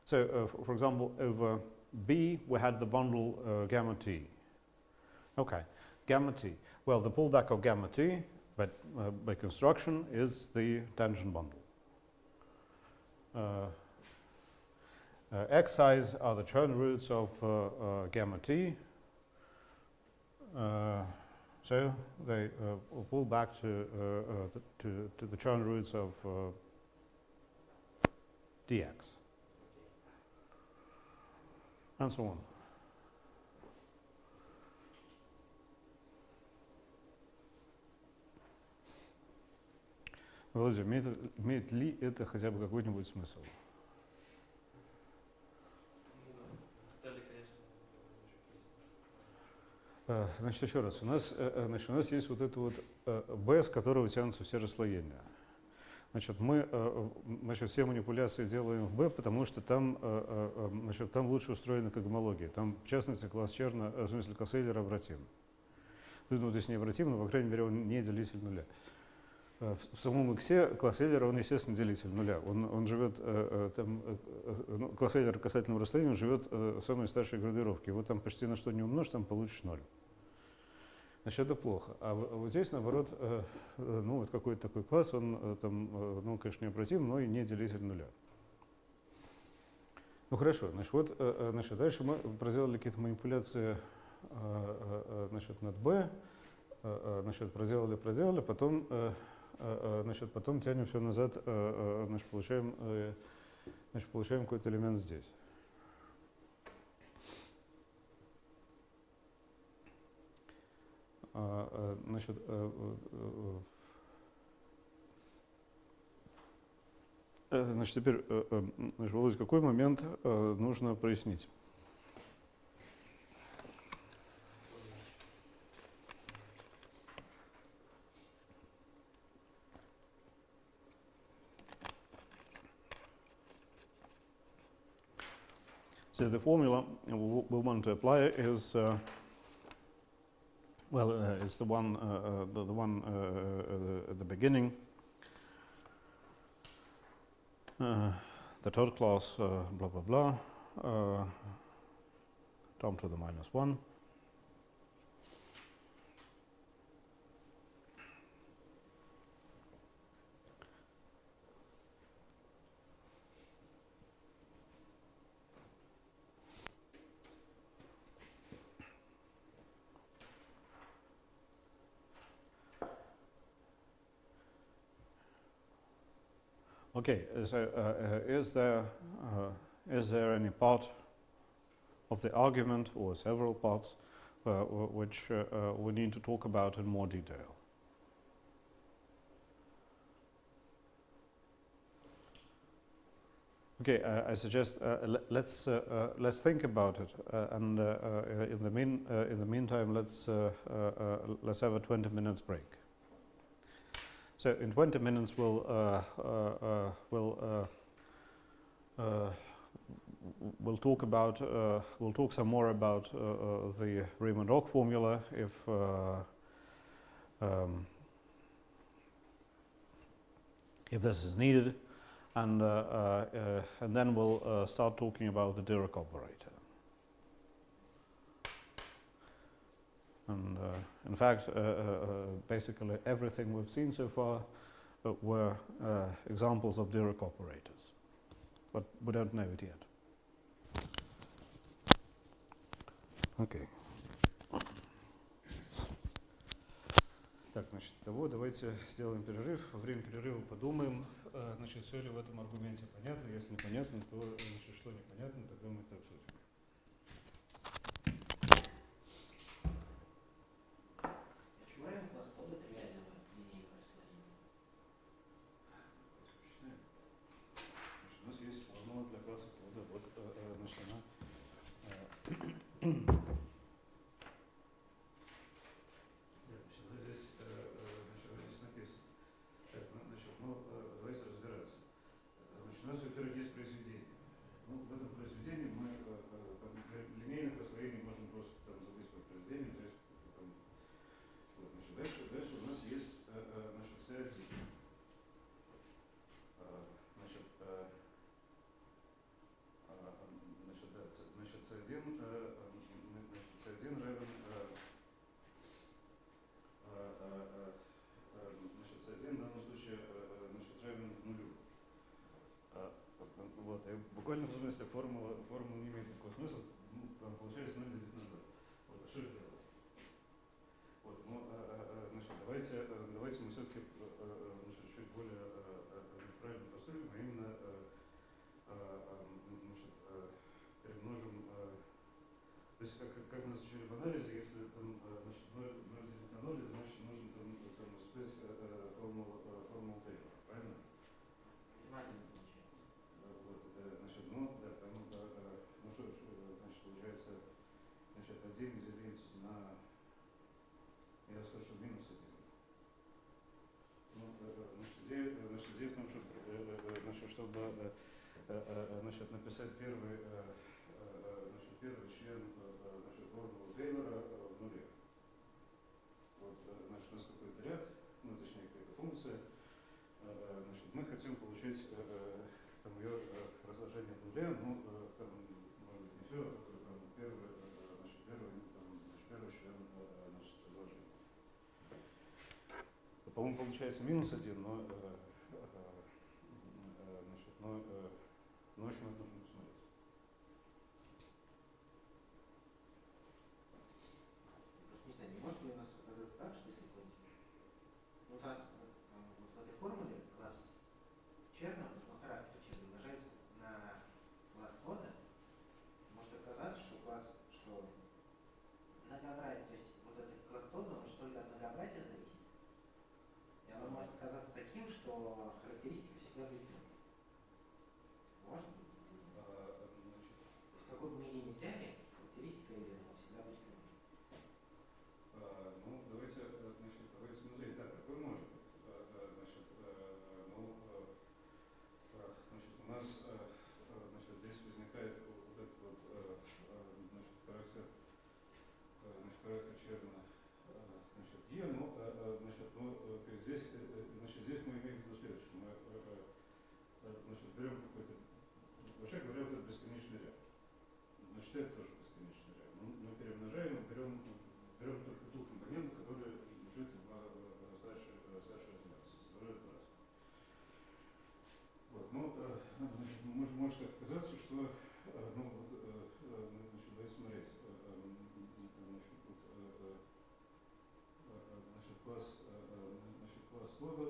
so, for example, over B we had the bundle gamma t. Okay, gamma t. Well, the pullback of gamma t, but by construction, is the tangent bundle. Xi's are the churn roots of gamma t. So they pull back to the churn roots of dx, and so on. Володя, имеет ли это хотя бы какой-нибудь смысл? Значит, еще раз. У нас есть вот это вот b, с которого тянутся все расслоения. Значит, мы все манипуляции делаем в b, потому что там лучше устроена когомология. Там, в частности, класс Черна, в смысле класс Эйлера обратим. Ну, то есть не обратим, но, по крайней мере, он не делитель нуля. В самом иксе класс Эйлера, он, естественно, делитель нуля. Он живет, класс Эйлера касательного расстояния, он живет в самой старшей градировке. Его там почти на что не умножь, там получишь 0. Значит, это плохо. А вот здесь, наоборот, вот какой-то такой класс, он там, конечно, необратим, но и не делитель нуля. Ну хорошо, значит, дальше мы проделали какие-то манипуляции над b, проделали, потом тянем все назад, получаем какой-то элемент здесь. Значит, значит, теперь, значит, Володя, какой момент нужно прояснить? So the formula we want to apply is it's the one at the beginning. The third class blah blah blah down to the -1. Okay, so is there any part of the argument or several parts which we need to talk about in more detail? Okay, I suggest let's think about it, and in the meantime, let's have a 20 minutes break. So in 20 minutes, we'll talk some more about the Riemann-Roch formula if this is needed, and then we'll start talking about the Dirac operator. And in fact, basically everything we've seen so far were examples of Dirac operators, but we don't know it yet. Okay. Так, значит, давайте сделаем перерыв. Во время перерыва подумаем, значит, все ли в этом аргументе понятно. Если непонятно, то значит, что непонятно, тогда мы это обсудим. Буквально в смысле формула не имеет никакого смысла, там получается 0 делить на 2. Вот, а что же делать? Вот, ну, значит, давайте мы все-таки чуть более правильно поступим, а именно перемножим, то есть как мы учили в анализе, если там 0 делить на 0, значит нужно там успеть формулу Тейлора, правильно? Значит, 1 делить на, я слышу, минус 1. Ну, значит, идея в том, чтобы написать первый член формулы Тейлора в нуле. Вот, значит, у нас какой-то ряд, ну, точнее, какая-то функция. Значит, мы хотим получить там ее разложение в нуле, ну, там, может быть, не все, там, первый член разложения. По-моему, получается минус 1, но, в общем, это нужно посмотреть. Не знаю, не может ли у нас оказаться так, что если вот раз в этой формуле класс черного, но характер черный умножается на класс кода, может оказаться, что класс, что многообразие, то есть вот этот класс кода, он что ли что характеристика всегда будет ноль. Может быть? Какой бы мы ни взяли, характеристика Euler всегда будет ноль. Ну, давайте смотреть. Так, такой может быть. У нас здесь возникает вот этот вот характер черно Е, здесь мы имеем в виду следующее. Мы берем какой-то, вообще говоря, вот это бесконечный ряд. Значит, это тоже бесконечный ряд. Мы перемножаем, берем только ту компоненту, которая лежит в старшей размере, составляет раз. Вот, может так казаться, что давайте смотреть. Класс лода у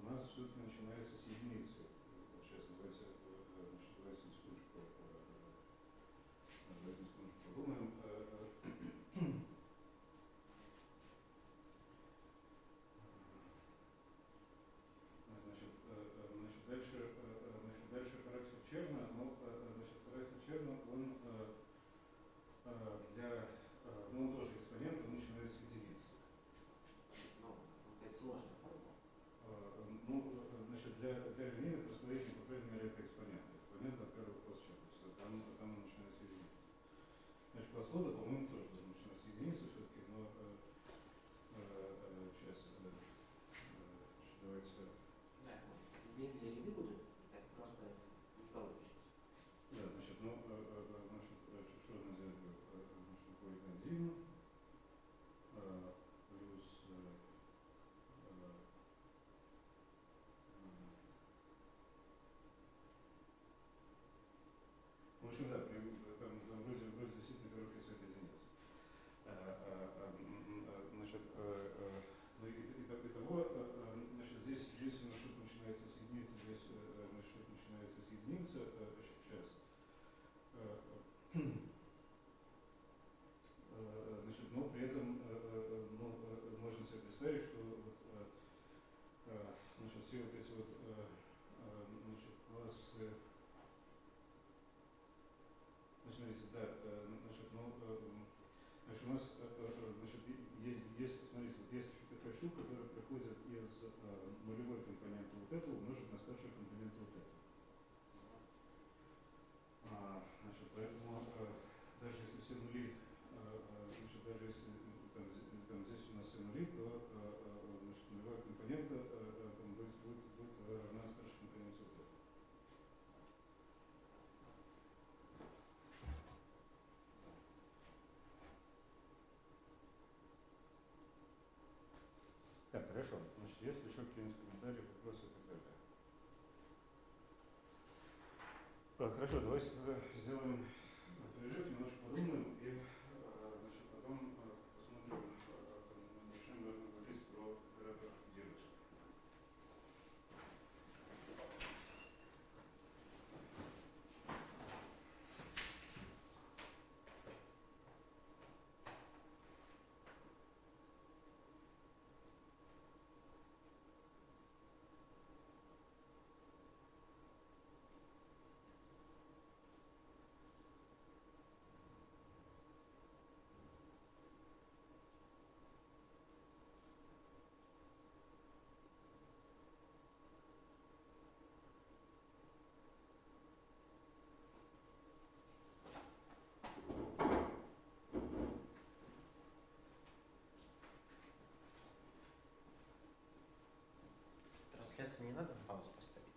нас все-таки начинается с единицы. Сейчас давайте секундочку подумаем. Дальше характер черно, но характер черно, он он тоже экспонент, он начинается с единицы. Ну, это сложная формула. Для линейных расслоений, по крайней мере, это экспонент. Экспонент от первого класса черности. Там он начинается с единицы. Значит, класс лода, по-моему, тоже должен начинаться с единицы все-таки, но сейчас давайте. Да, длинные ряды будут, так просто не получится. Да, что надо сделать? По бензину плюс в общем, да, там вроде действительно короткий цвет единиц. Здесь у нас что-то начинается с единицы, здесь что-то начинается с единицы. Сейчас. Но при этом можно себе представить, что все вот эти вот классы. Смотрите, да, у нас есть, смотрите, вот есть еще такая штука, которая приходит из нулевой компоненты вот этого умножить на старшую компоненту вот этого. Поэтому даже если все нули, даже если здесь у нас все нули, то нулевая компонента будет равна старшей компоненте вот этого. Так, хорошо. Есть еще какие-нибудь комментарии, вопросы и так далее? Хорошо, давайте сделаем перерыв, немножко подумаем и потом посмотрим, начнем говорить про оператор Euler. Трансляцию не надо на паузу поставить?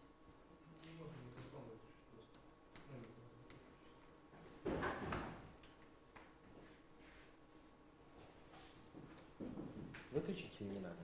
Выключить или не надо?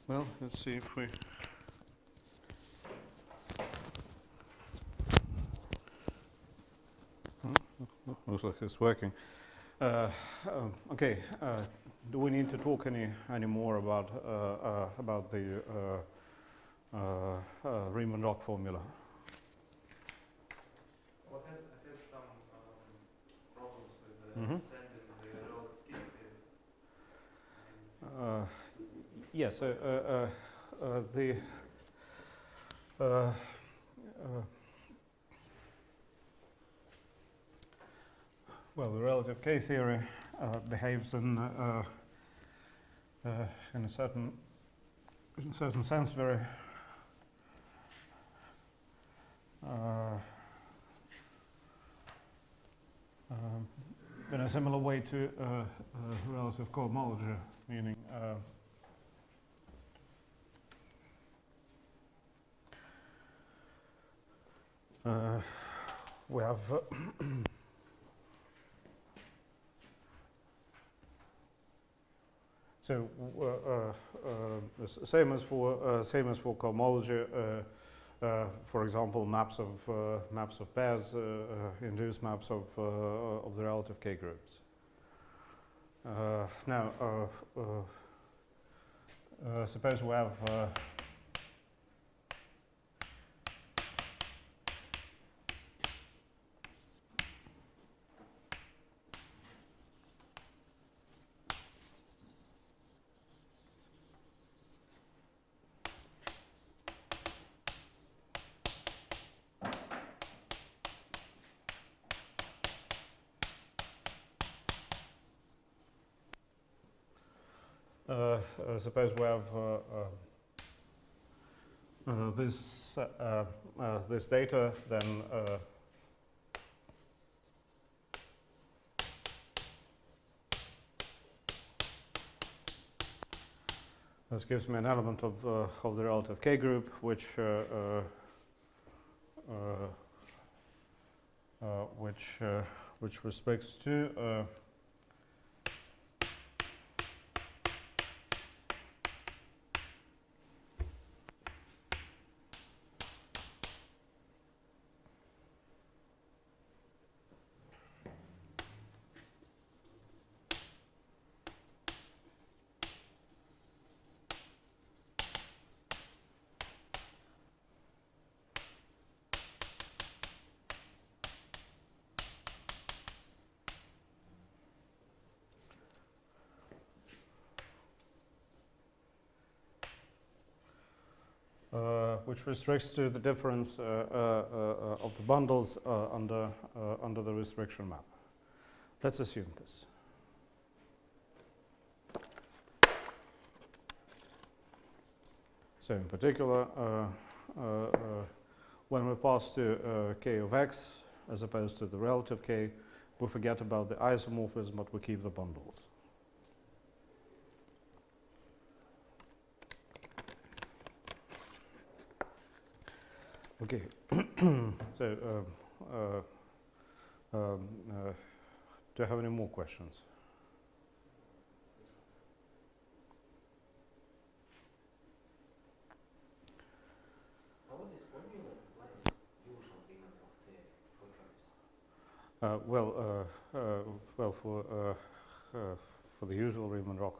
Well, let's see if we. Looks like it's working. Okay. Do we need to talk any more about the Riemann-Roch formula? Well, I had some problems with Mhm. understanding the relative K theory. Yes. The relative K theory behaves in a certain sense very in a similar way to relative cohomology, meaning we have so same as for cohomology. For example, maps of pairs induce maps of the relative K groups. Now, suppose we have suppose we have this data, then this gives me an element of the relative K group, which restricts to which restricts to the difference of the bundles under the restriction map. Let's assume this. So in particular, when we pass to K of X as opposed to the relative K, we forget about the isomorphism, but we keep the bundles. Okay, so do you have any more questions? How this formula applies usual Riemann-Roch theory for curves? For the usual Riemann-Roch,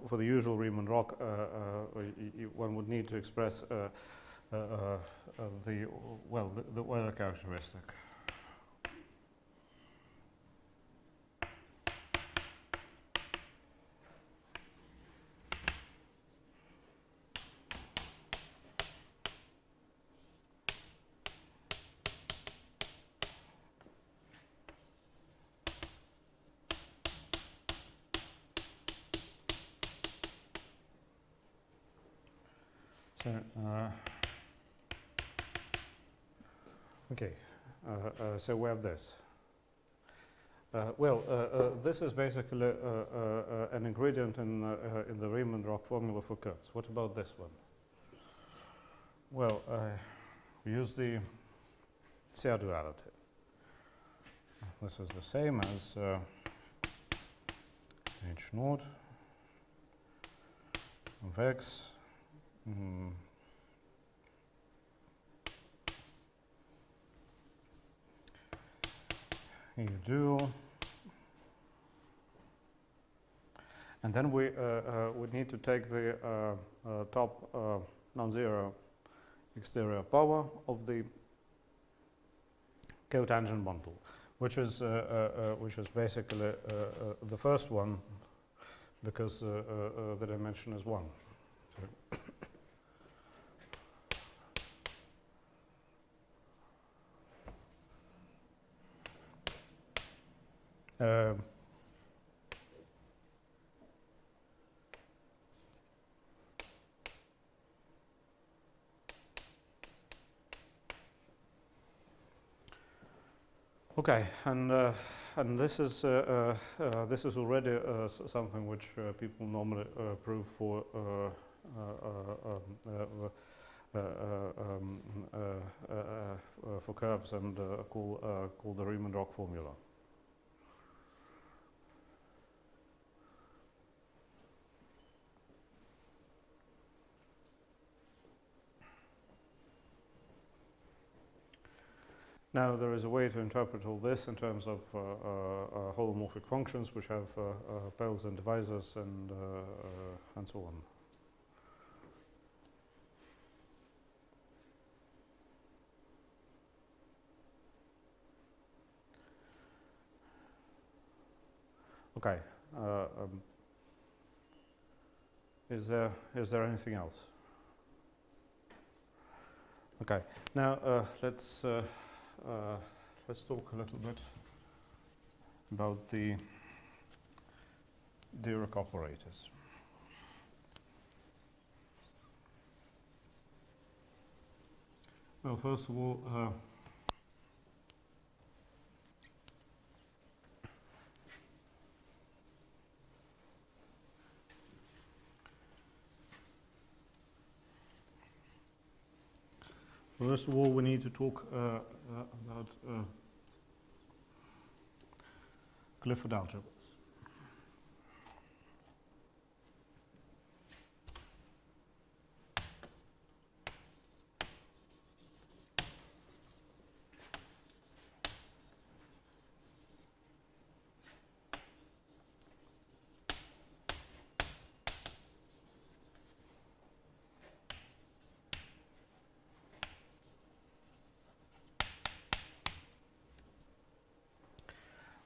for the usual Riemann-Roch, one would need to express the Euler characteristic. So we have this. This is basically an ingredient in the Riemann-Roch formula for curves. What about this one? Well, we use the CR duality. this is the same as h naught of x E dual, and then we would need to take the top non-zero exterior power of the cotangent bundle, which is basically the first one, because the dimension is 1. Okay, and this is already something which people normally prove for curves and call the Riemann-Roch formula. Now there is a way to interpret all this in terms of holomorphic functions which have poles and divisors and so on. Okay. Is there anything else? Okay. Now let's talk a little bit about the Dirac operators. Well, first of all, we need to talk about Clifford algebras.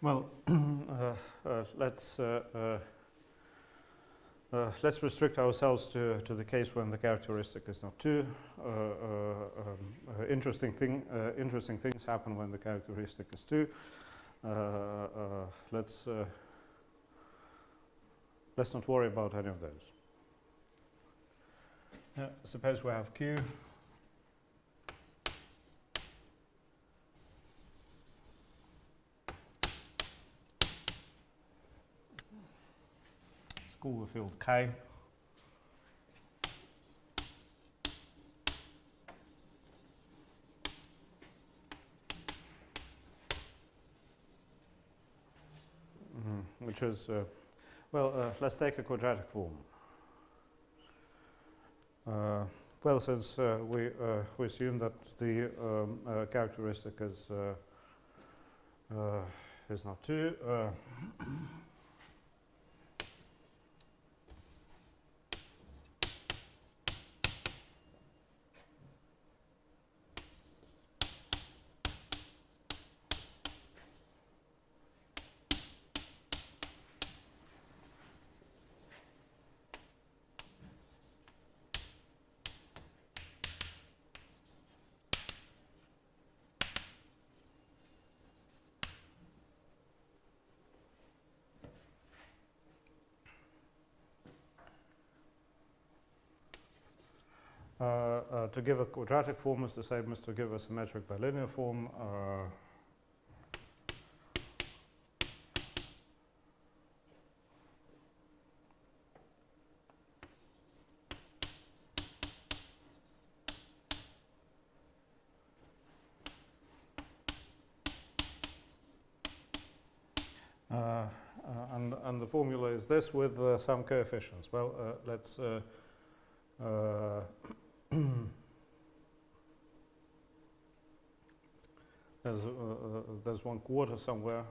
Well, let's restrict ourselves to the case when the characteristic is not 2. Interesting things happen when the characteristic is 2. Let's not worry about any of those. Suppose we have Q. School field K. Which is, let's take a quadratic form. Well, since we assume that the characteristic is not 2, to give a quadratic form is the same as to give a symmetric bilinear form. And the formula is this with some coefficients. Well, let's there's 1/4 somewhere.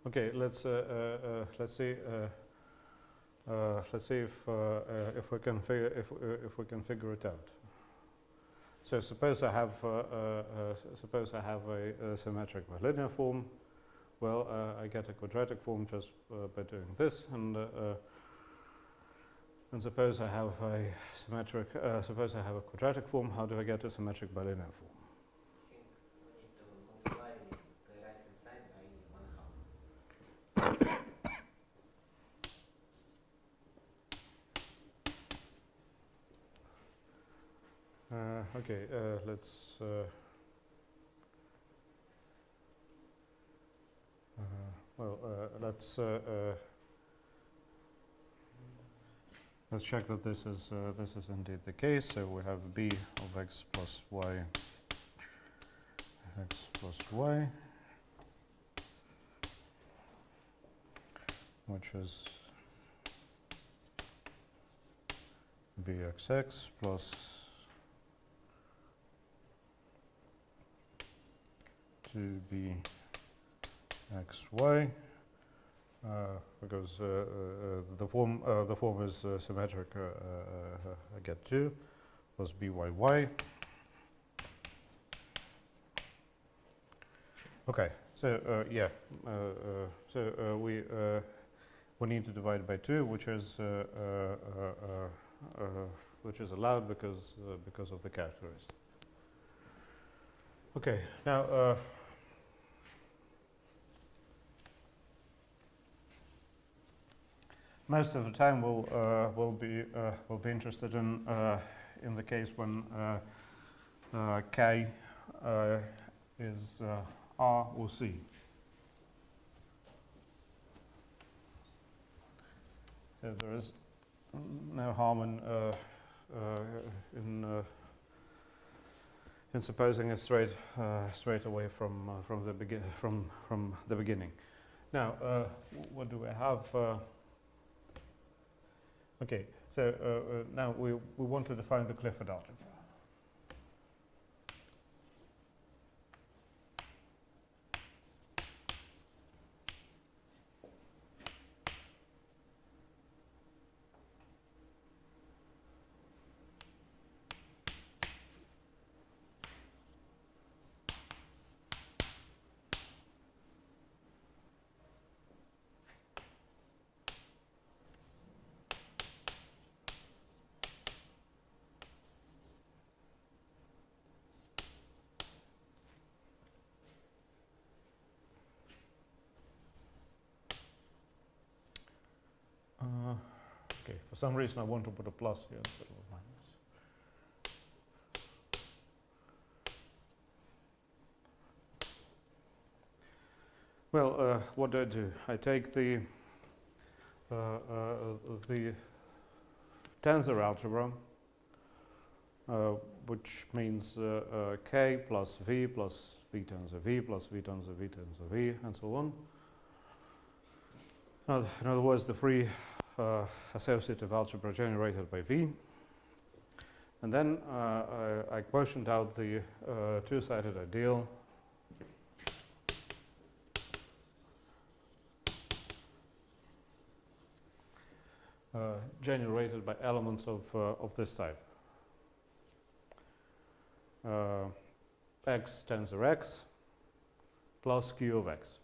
Okay, let's see if we can figure it out. So suppose I have a symmetric bilinear form. Well, I get a quadratic form just by doing this, and suppose I have a symmetric. Suppose I have a quadratic form. How do I get a symmetric bilinear form? I think we need to multiply the right hand side by 1/2. Okay, let's let's check that this is indeed the case. So we have b of x plus y, which is bxx plus 2bxy, because the form is symmetric. I get 2 plus byy. Okay, so we need to divide by 2, which is allowed because of the characteristic. Okay, now most of the time we'll be interested in the case when k is R or C. So there is no harm in supposing it straight away from the beginning. Now, what do we have? Okay, so now we want to define the Clifford algebra. Okay, for some reason I want to put a plus here instead of a minus. Well, what do? I take the tensor algebra, which means k plus v tensor v plus v tensor v tensor v, and so on. In other words, the free associative algebra generated by V, and then I quotient out the two-sided ideal generated by elements of this type. X tensor x plus q of x.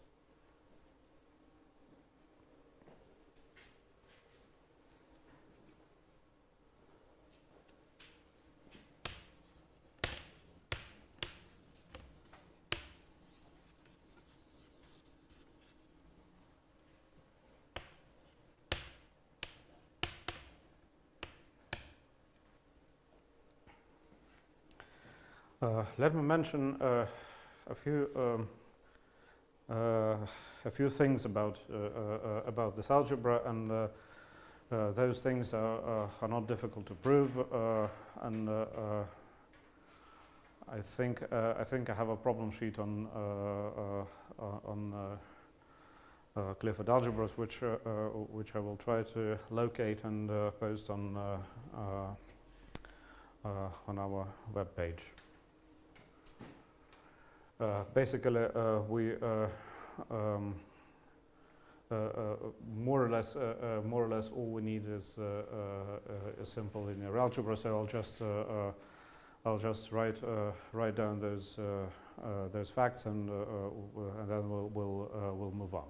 Let me mention a few things about this algebra, and those things are not difficult to prove, and I think I have a problem sheet on Clifford algebras, which I will try to locate and post on our web page. Basically, we more or less all we need is a simple linear algebra. So I'll just write down those facts, and then we'll move on.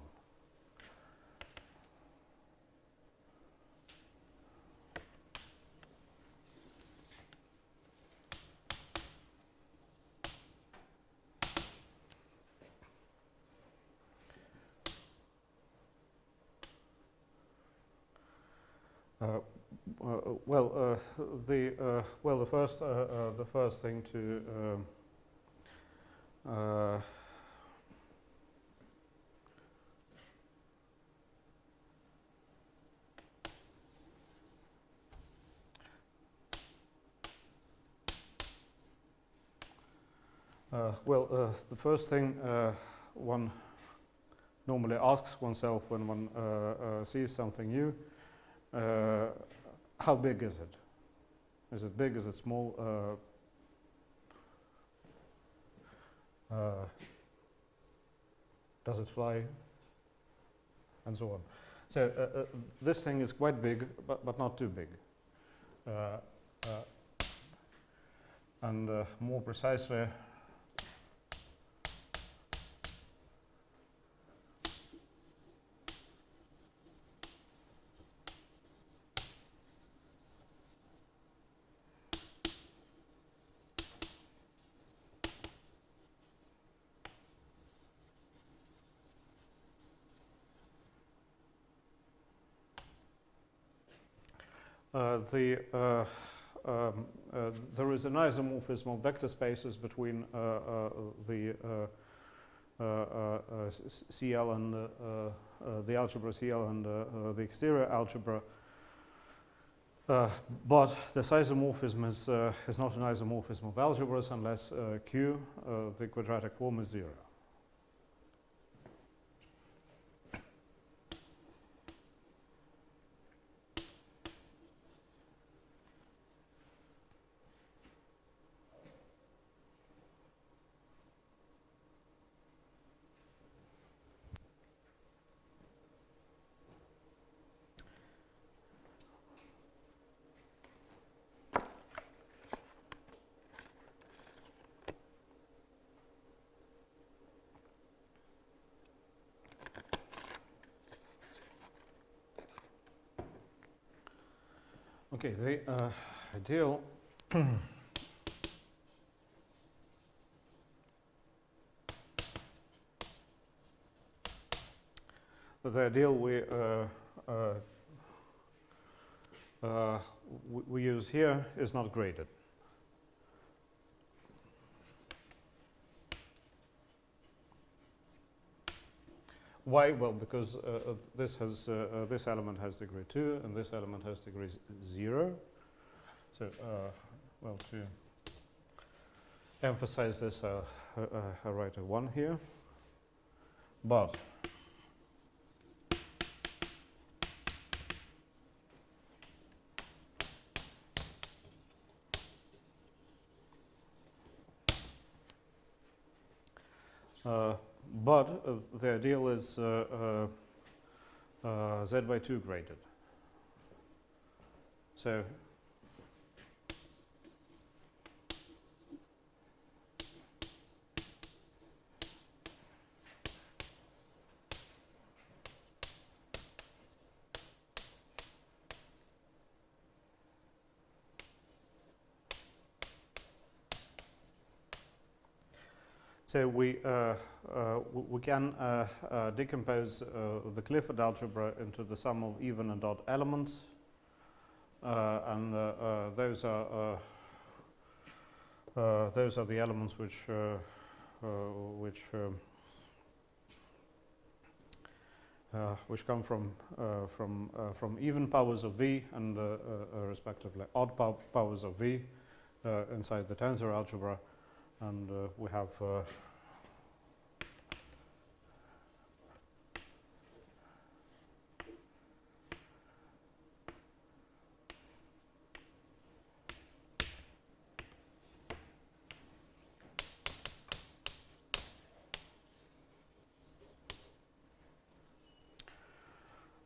The first thing to the first thing one normally asks oneself when one sees something new. How big is it? Is it big? Is it small? Does it fly? And so on. So this thing is quite big, but not too big. And more precisely, there is an isomorphism of vector spaces between the CL and the algebra CL and the exterior algebra, but this isomorphism is not an isomorphism of algebras unless Q, the quadratic form, is 0. Okay, the ideal we use here is not graded. Why? Well, because this element has degree 2 and this element has degree 0. So, well, to emphasize this, I write a 1 here. But the ideal is Z by 2 graded. So we can decompose the Clifford algebra into the sum of even and odd elements, and those are the elements which come from even powers of V and respectively odd powers of V inside the tensor algebra. and we have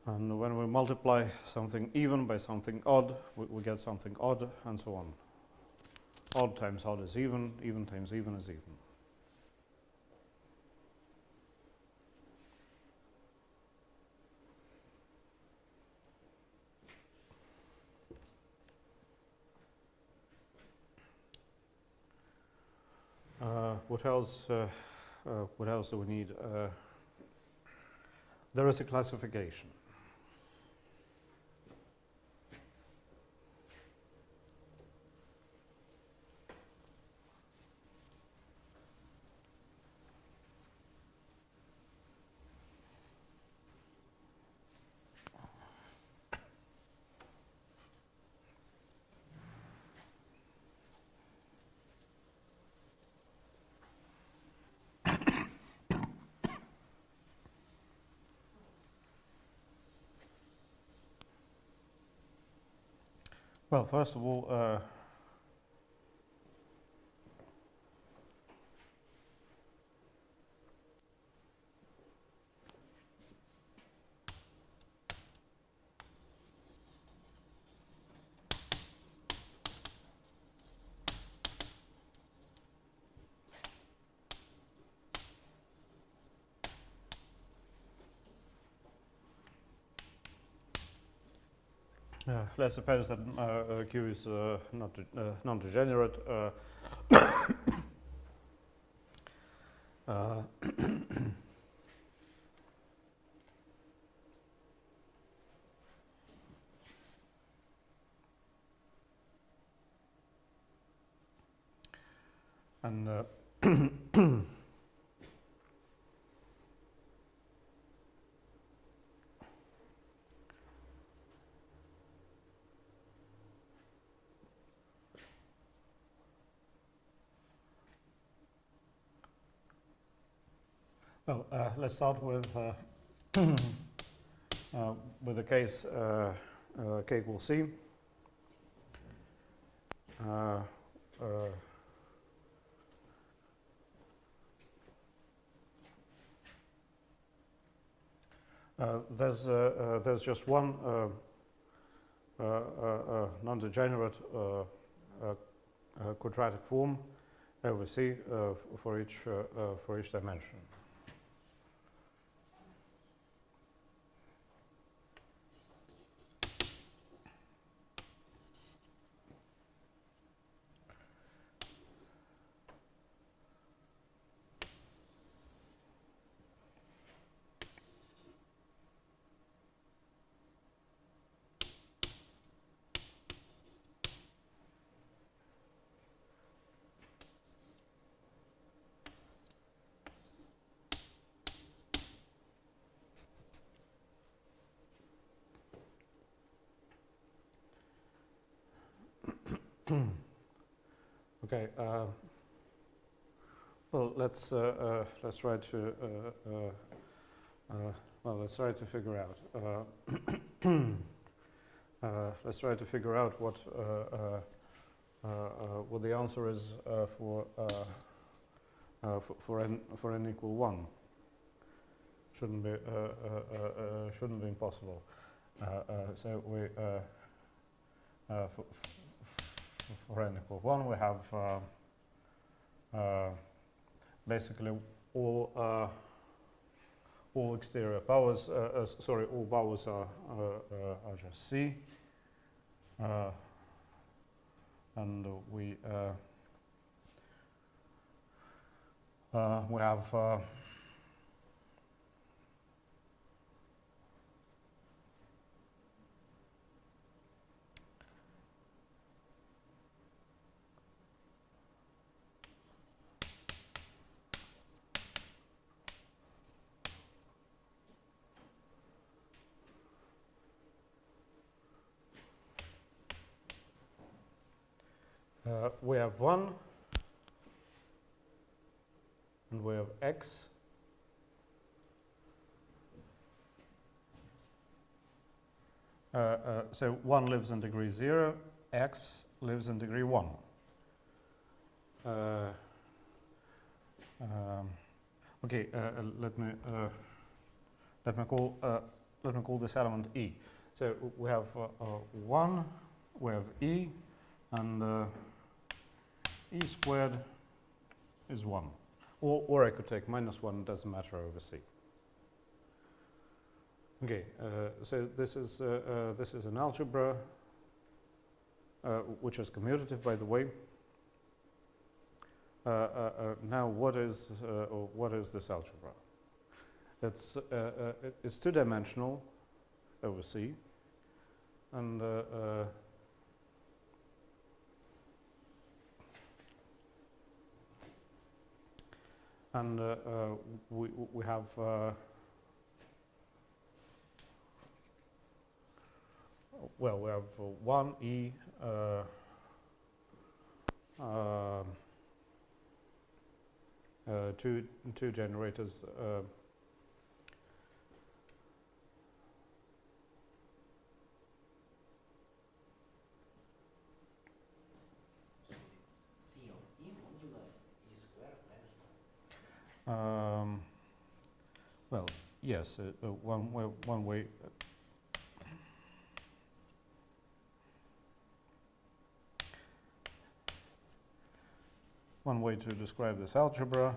and when we multiply something even by something odd, we get something odd, and so on. Odd times odd is even times even is even. What else? What else do we need? There is a classification. Well, first of all, let's suppose that Q is non-degenerate. And well, let's start with the case k equals c. There's just one non-degenerate quadratic form over C for each dimension. Okay. Well, let's try to let's try to figure out. Let's try to figure out what the answer is for n equal 1. Shouldn't be impossible. So we for n equal 1, we have basically all exterior powers. Sorry, all powers are just C, and we have one and we have x. So 1 lives in degree 0, x lives in degree 1. Okay, let me call this element e. So we have 1, we have e, and e squared is 1. Or I could take minus 1, it doesn't matter over c. Okay, so this is an algebra which is commutative, by the way. Now, what is this algebra? It's two-dimensional over C, and we have well, we have 1 e two generators. C of e modular e squared minus 1. Well, yes, one way. One way to describe this algebra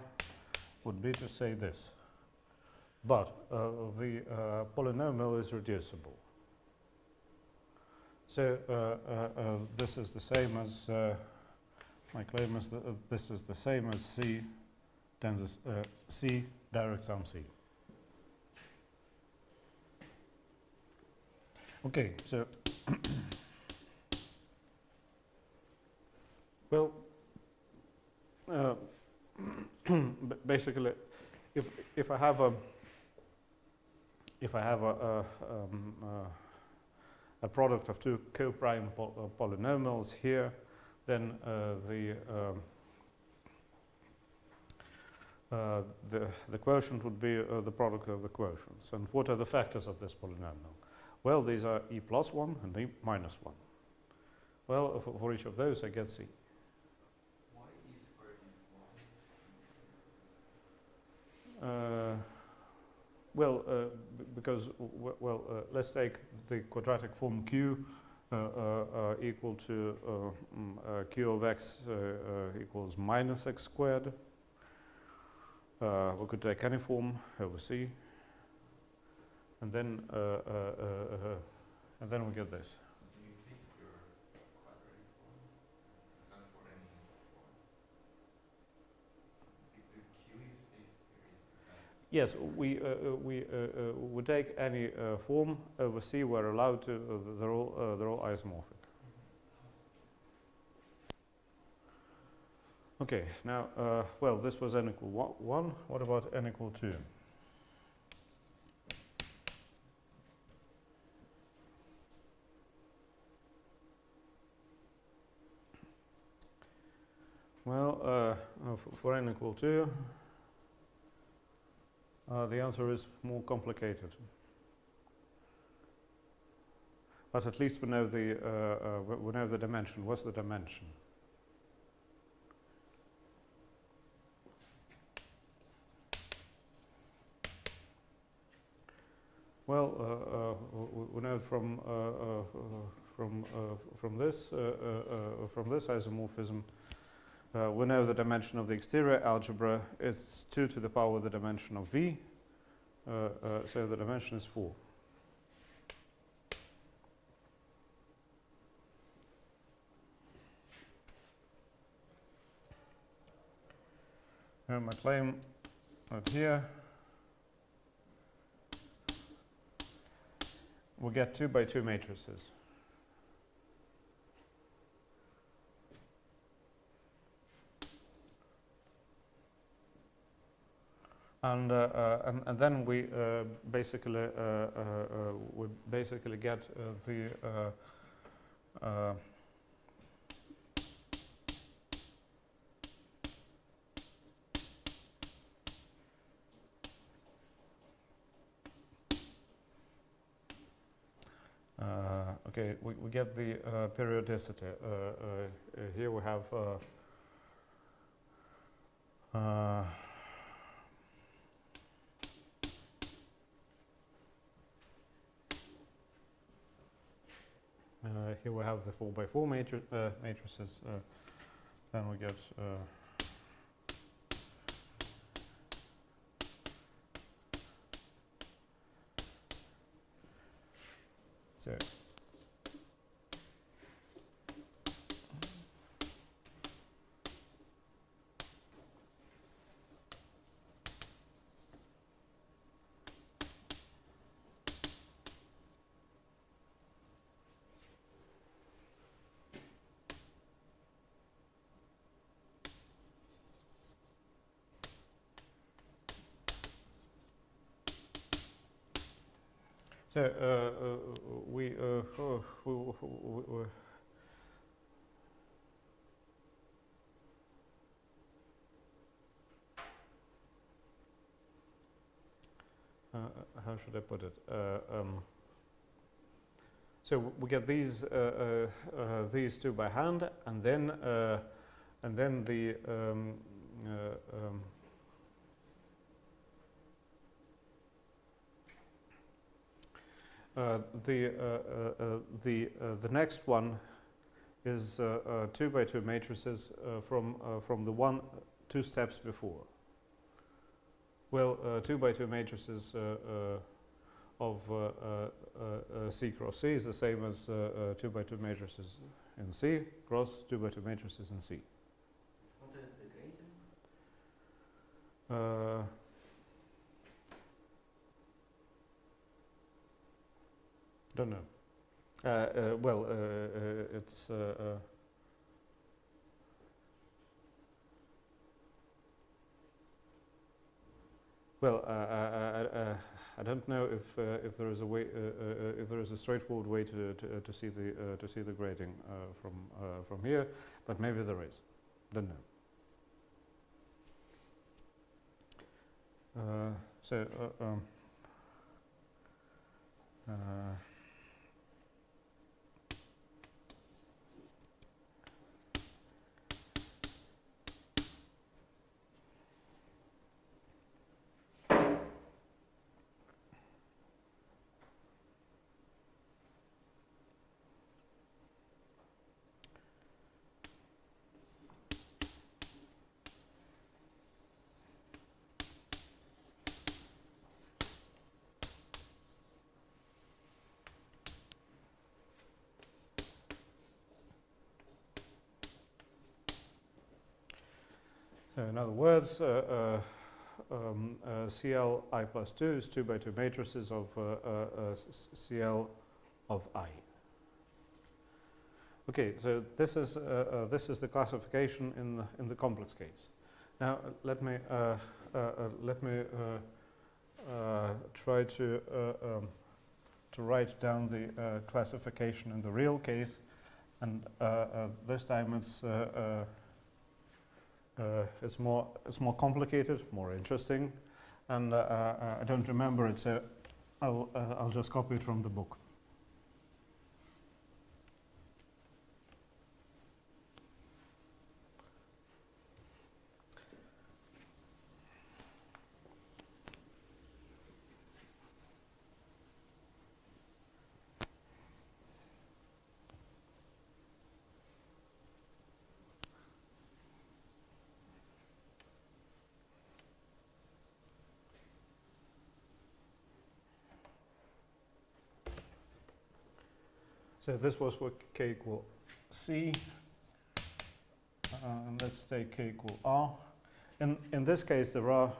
would be to say this, but the polynomial is reducible. So this is the same as, my claim is that this is the same as C times C direct sum C. Okay, so well, basically, if I have a product of two co-prime polynomials here, then the quotient would be the product of the quotients. And what are the factors of this polynomial? Well, these are e plus 1 and e minus 1. Well, for each of those, I get C. Because let's take the quadratic form q equal to q of x equals minus x squared. We could take any form over C, and then we get this. So you fixed your quadratic form. It's not for any form. The q is fixed here. It's not. Yes, we take any form over C. We're allowed to. They're all isomorphic. Okay. Now, well, this was n equal 1. What about n equal 2? Well, for n equal 2. The answer is more complicated, but at least we know the dimension. What's the dimension? Well, we know from this isomorphism. We know the dimension of the exterior algebra. It's 2 to the power of the dimension of V. So the dimension is 4. And my claim out here, we get 2 by 2 matrices. And then we basically get Okay, we get the periodicity. Here we have here we have the 4x4 matrices. Then we get so. So how should I put it? So we get these two by hand, and then the next one is 2x2 matrices from the 2 steps before. Well, 2x2 matrices of C cross C is the same as 2x2 matrices in C cross 2x2 matrices in C. What is the gradient? Don't know. Well, it's well, I don't know if there is a way, if there is a straightforward way to see the grading from here, but maybe there is. Don't know. In other words, CL I plus 2 is 2x2 matrices of CL of I. Okay, so this is the classification in the complex case. Now let me try to write down the classification in the real case, and this time it's more complicated, more interesting, and I don't remember it, so I'll just copy it from the book. So this was what k equal c, and let's take k equal r. In this case, there are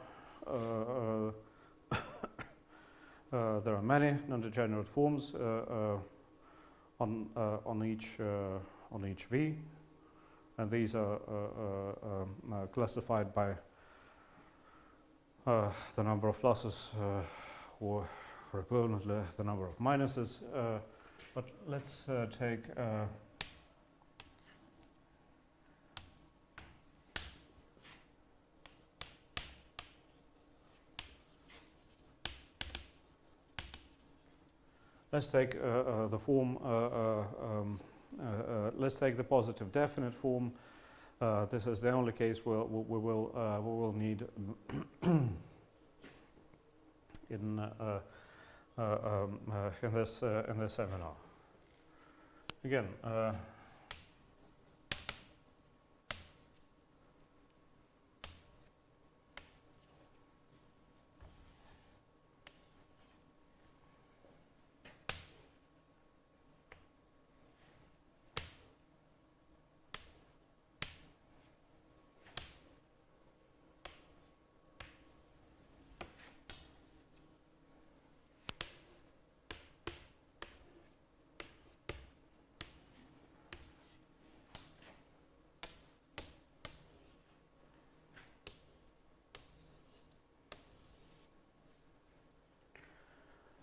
many non-degenerate forms on each v, and these are classified by the number of pluses or equivalently the number of minuses. But let's take let's take the form. Let's take the positive definite form. This is the only case where we will need in this seminar. Again.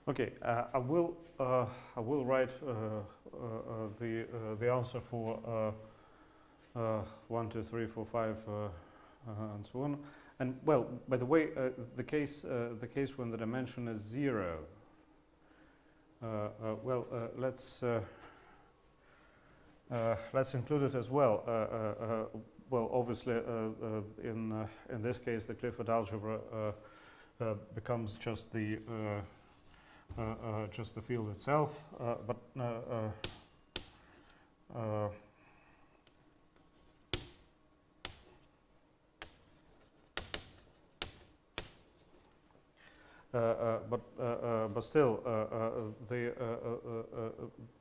Okay, I will write the answer for 1, 2, 3, 4, 5, and so on. And well, by the way, the case when the dimension is 0. Well, let's include it as well. Well, obviously, in this case, the Clifford algebra becomes just the field itself, but still,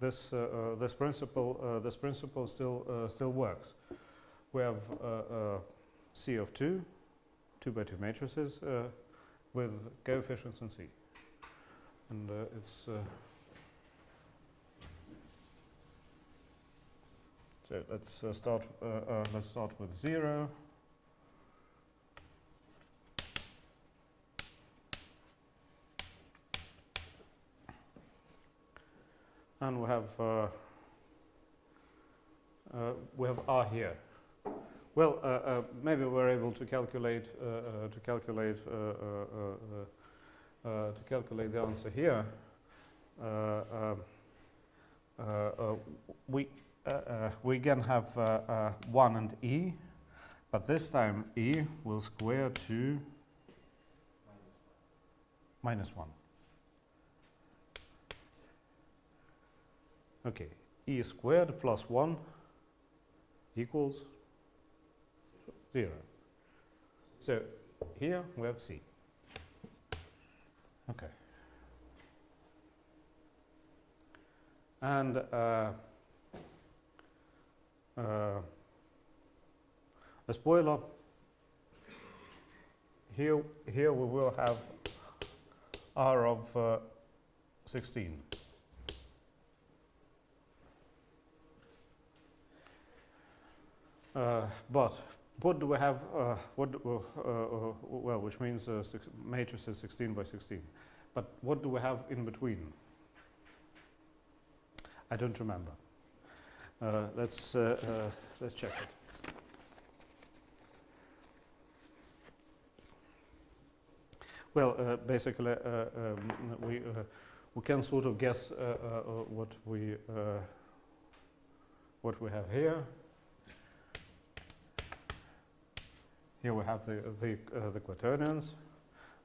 this principle still works. We have C of 2 by 2 matrices with coefficients in C. And it's so let's start with 0. And we have R here. Well, maybe we're able to calculate the answer here. We again have 1 and E, but this time E will square to -1. Okay, E squared plus 1 equals 0. So here we have C. Okay. And a spoiler, here we will have R of 16. But what do we have? Well, which means matrix is 16 by 16. But what do we have in between? I don't remember. Let's check it. Well, basically, we can sort of guess what we have here. Here we have the quaternions,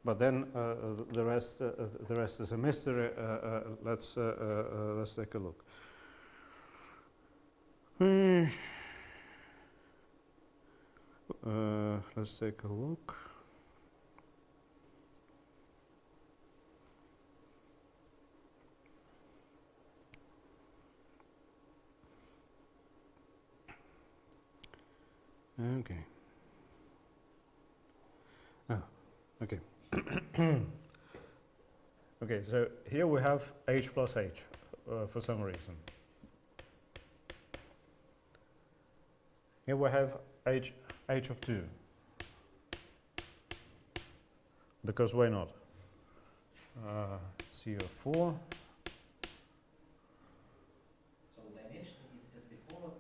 but then the rest is a mystery. Let's take a look. Let's take a look. Okay. Okay. Okay, so here we have H plus H for some reason. Here we have H of 2. Because why not? C of 4. So the dimension is as before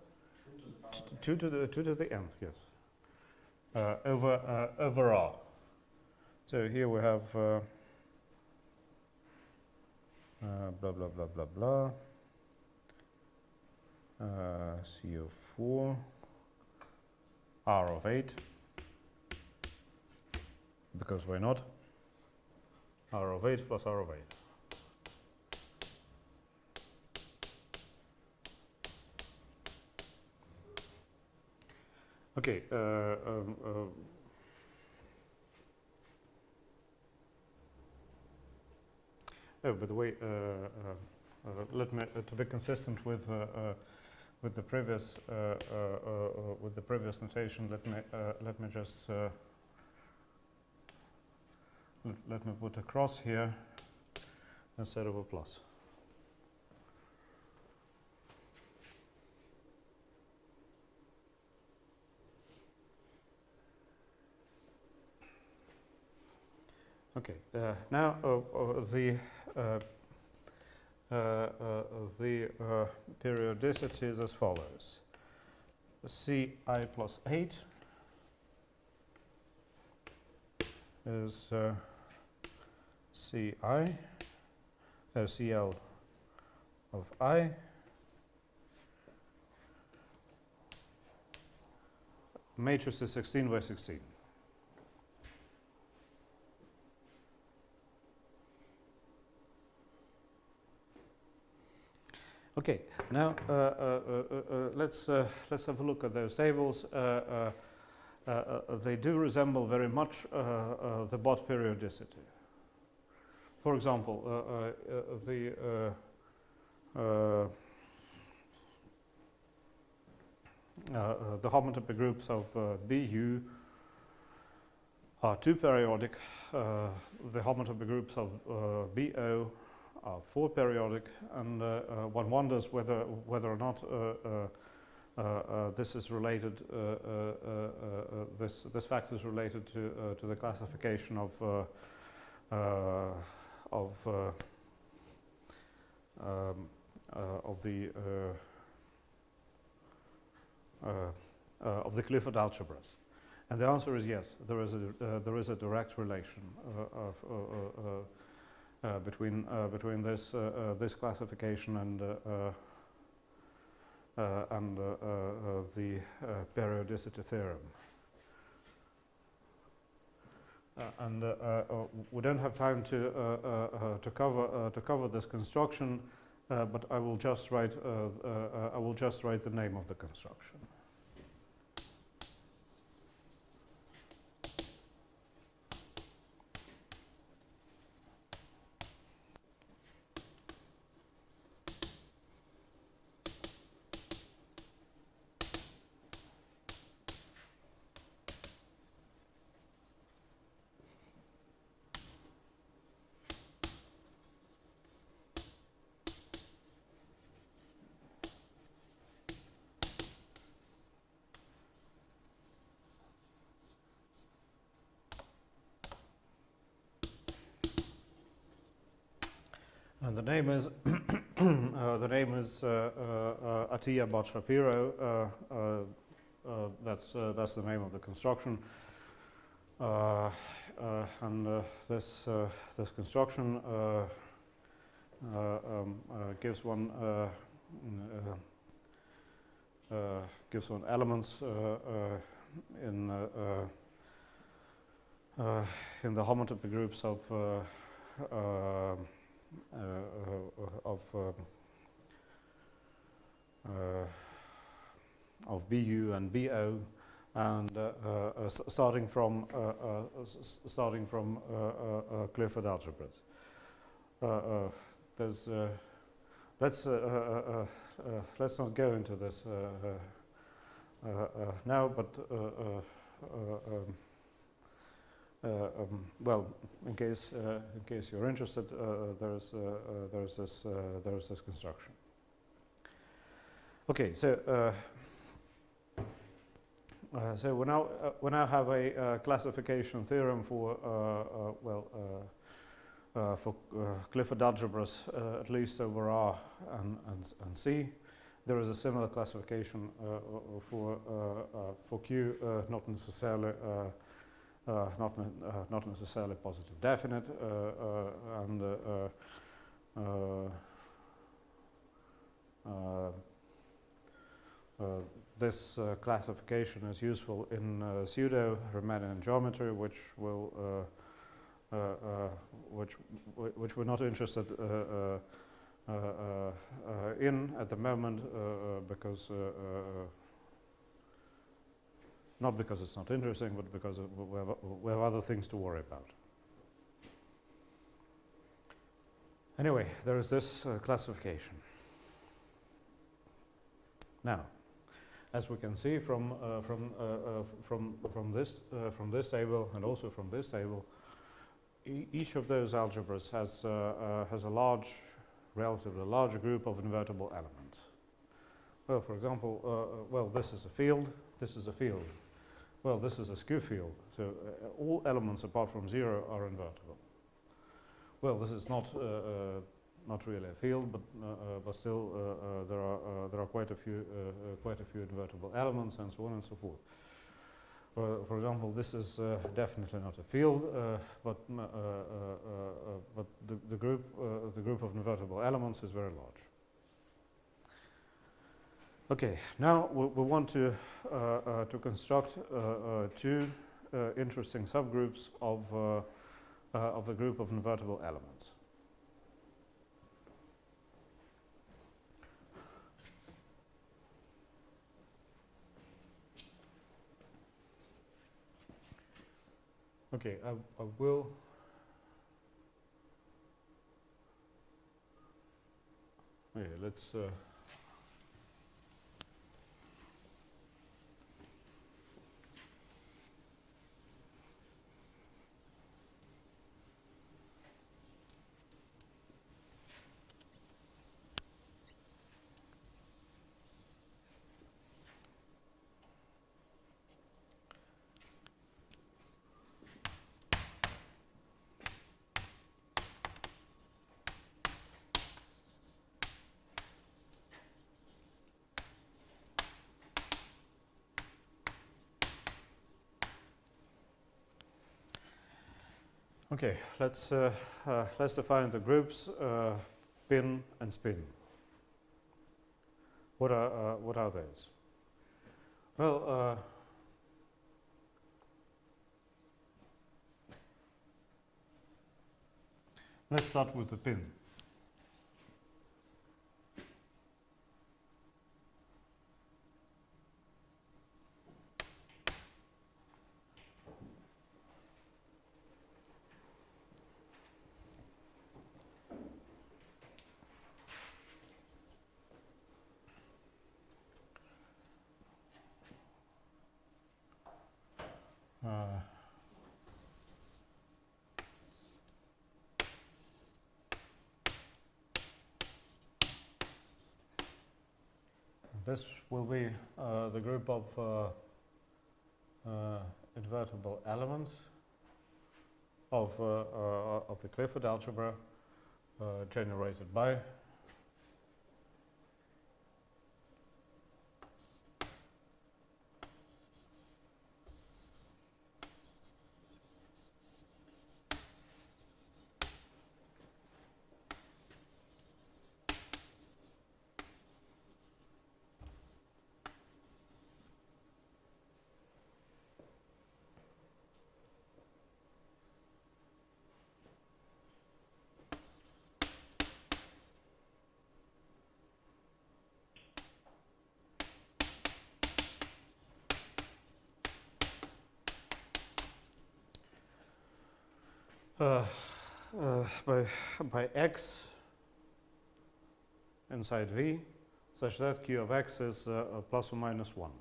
2 to the power 2 to the nth, yes. Over R. So here we have blah blah blah blah blah. CO4 R of 8, because why not? R of 8 plus R of 8. Okay. Oh, by the way, let me to be consistent with the previous notation. Let me just let me put a cross here instead of a plus. Okay. Now the periodicity is as follows: Ci plus 8 is Cl of I matrix is 16 by 16. Okay, now let's have a look at those tables. They do resemble very much the Bott periodicity. For example, the homotopy groups of BU are 2 periodic. The homotopy groups of BO are 4 periodic, and one wonders whether or not this is related. This fact is related to the classification of the Clifford algebras. And the answer is yes. There is a direct relation between this classification and the periodicity theorem. And we don't have time to cover this construction, but I will just write the name of the construction. And the name is Atiyah Bott Shapiro. That's the name of the construction. And this construction gives one elements in the homotopy groups of BU and BO, and starting from Clifford algebras. Let's not go into this now, but well, in case you're interested, there's this construction. Okay, so we now have a classification theorem for Clifford algebras, at least over R and C. There is a similar classification for Q, not necessarily positive definite, and this classification is useful in pseudo-Riemannian geometry, which will which we're not interested in at the moment, because not because it's not interesting, but because we have other things to worry about. Anyway, there is this classification. Now, as we can see from this table and also from this table, each of those algebras has a relatively large group of invertible elements. Well, for example, well, this is a field. This is a field. Well, this is a skew field. So all elements apart from 0 are invertible. Well, this is not really a field, but still there are quite a few invertible elements, and so on and so forth. For example, this is definitely not a field, but the group of invertible elements is very large. Okay, now we want to construct two interesting subgroups of the group of invertible elements. Okay, I will. Okay, let's. Okay, let's define the groups pin and spin. What are those? Well, let's start with the pin. This will be the group of invertible elements of the Clifford algebra generated by by x inside V, such that Q of x is plus or minus 1.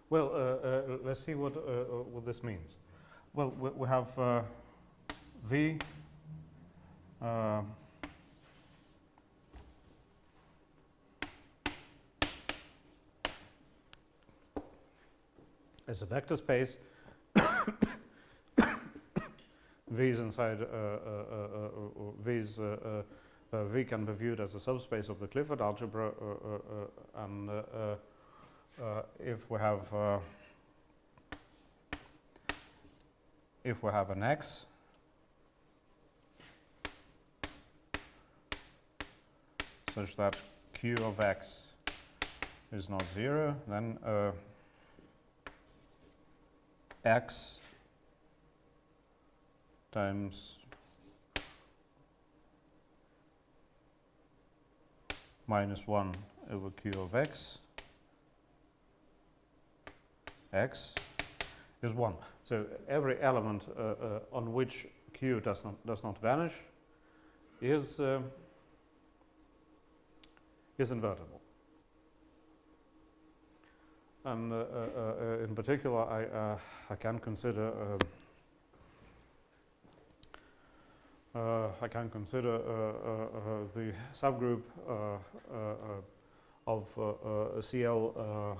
Well, let's see what this means. Well, we have V as a vector space. V's inside V can be viewed as a subspace of the Clifford algebra, and if we have such that q of x is not 0, then x times minus 1 over q of x is 1. So every element on which q does not vanish is invertible. And in particular, I can consider the subgroup of CL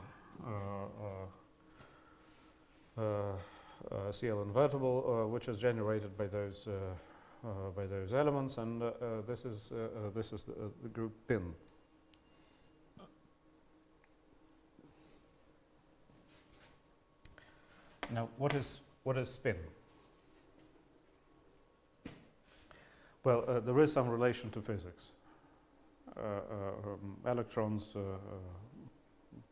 CL invertible, which is generated by those elements, and this is the group pin. Now, what is spin? Well, there is some relation to physics. Electrons,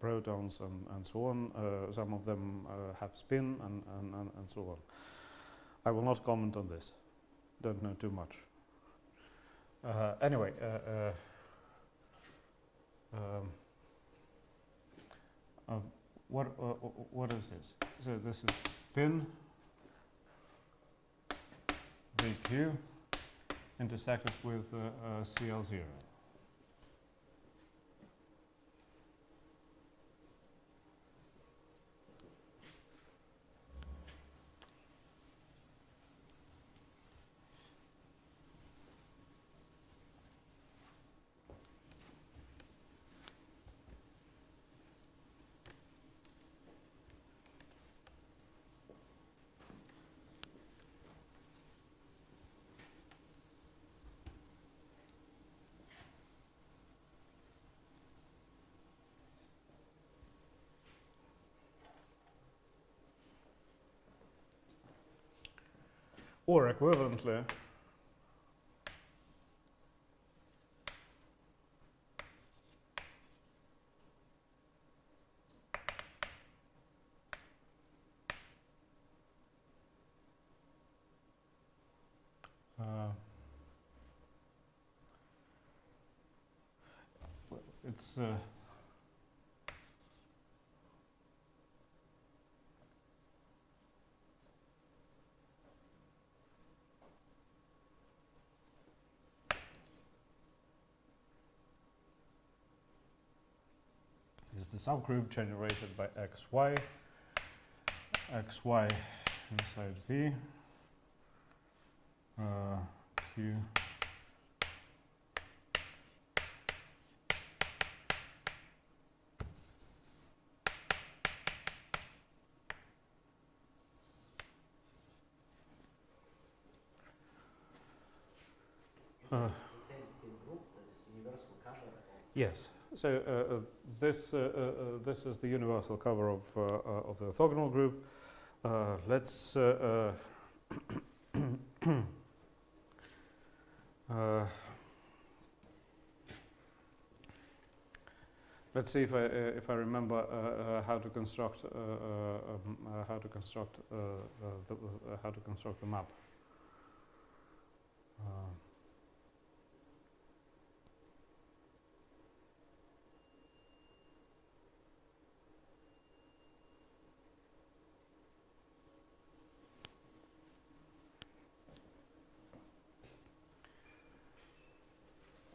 protons, and so on. Some of them have spin, and so on. I will not comment on this. Don't know too much. Anyway, what is this? So this is spin VQ intersected with CL0. Or equivalently, it's is the subgroup generated by xy inside V, Q The same spin group, that is universal cover of. yes. So this is the universal cover of the orthogonal group. Let's let's see if I remember how to construct the map.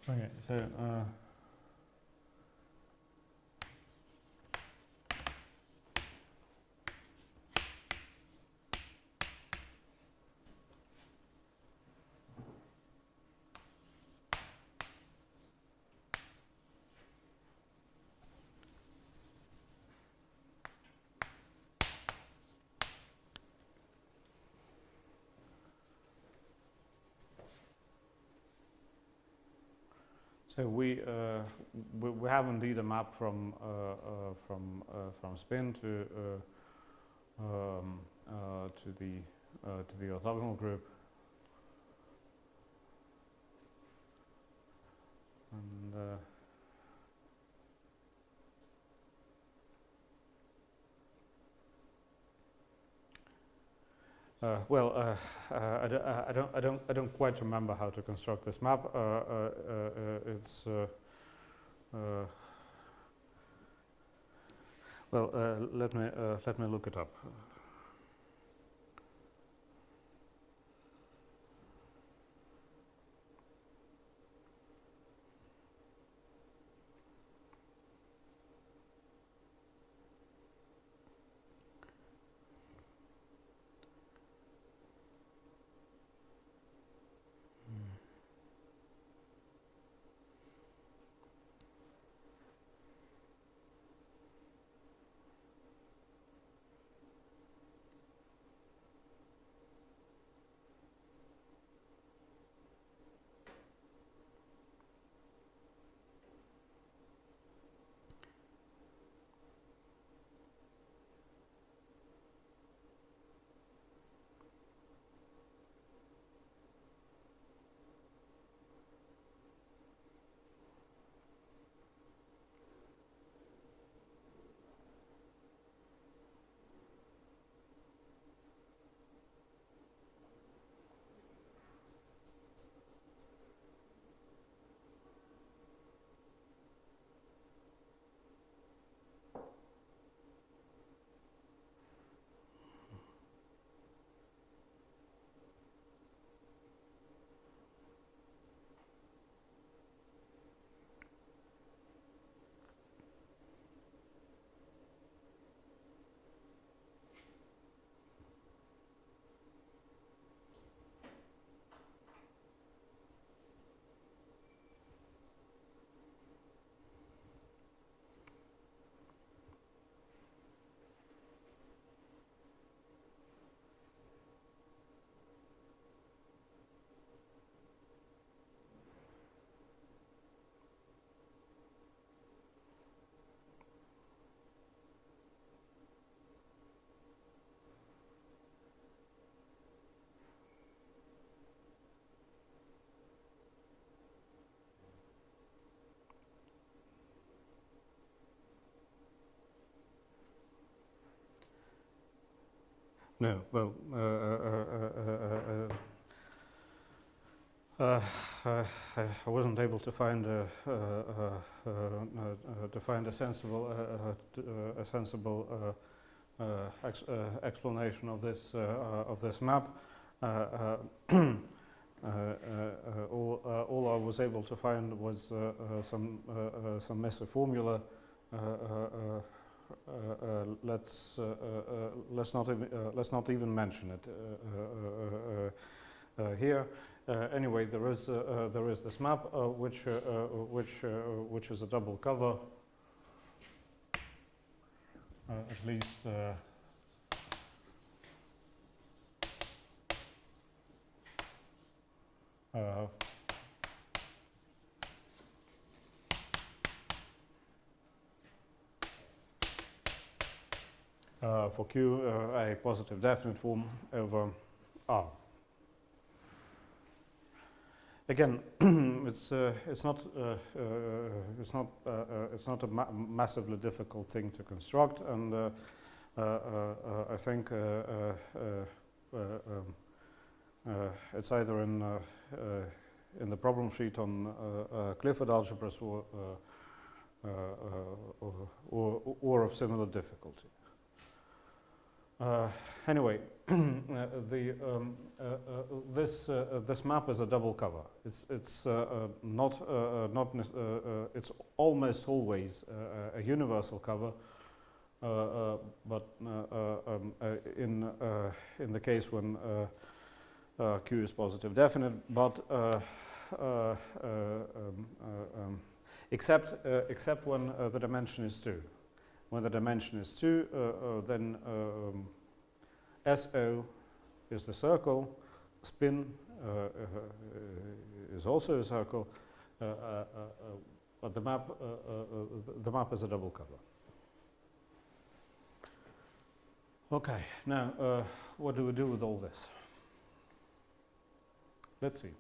Okay, so So we have indeed a map from spin to the orthogonal group. And well, I don't quite remember how to construct this map. It's well. Let me look it up. No, well, I wasn't able to find a sensible explanation of this map. All I was able to find was some messy formula. Let's not even mention it here. Anyway, there is this map which is a double cover, at least. For Q, a positive definite form over R. Again, it's not a massively difficult thing to construct, and I think it's either in the problem sheet on Clifford algebras or of similar difficulty. Anyway, this map is a double cover. It's it's almost always a universal cover, but in the case when Q is positive definite, but except when the dimension is 2. When the dimension is 2, then SO is the circle, spin is also a circle, but the map is a double cover. Okay, now what do we do with all this? Let's see.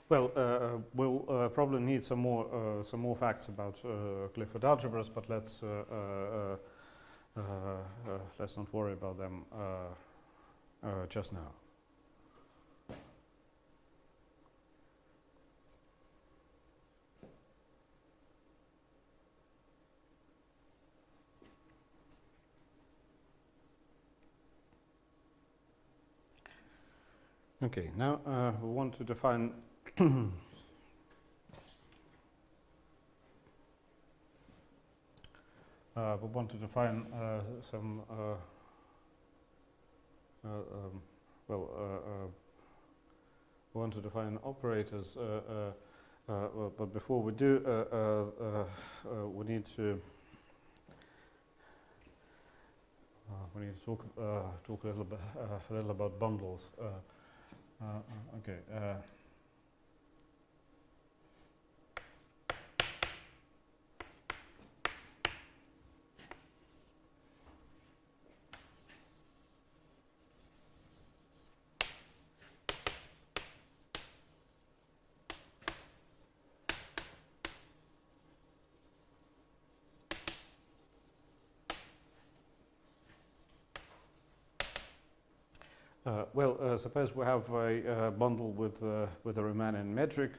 Well, we'll probably need some more facts about Clifford algebras, but let's not worry about them just now. Okay, now we want to define we want to define some we want to define operators, but before we do, we need to talk a little about bundles. Okay. Well, suppose we have a bundle with a Riemannian metric.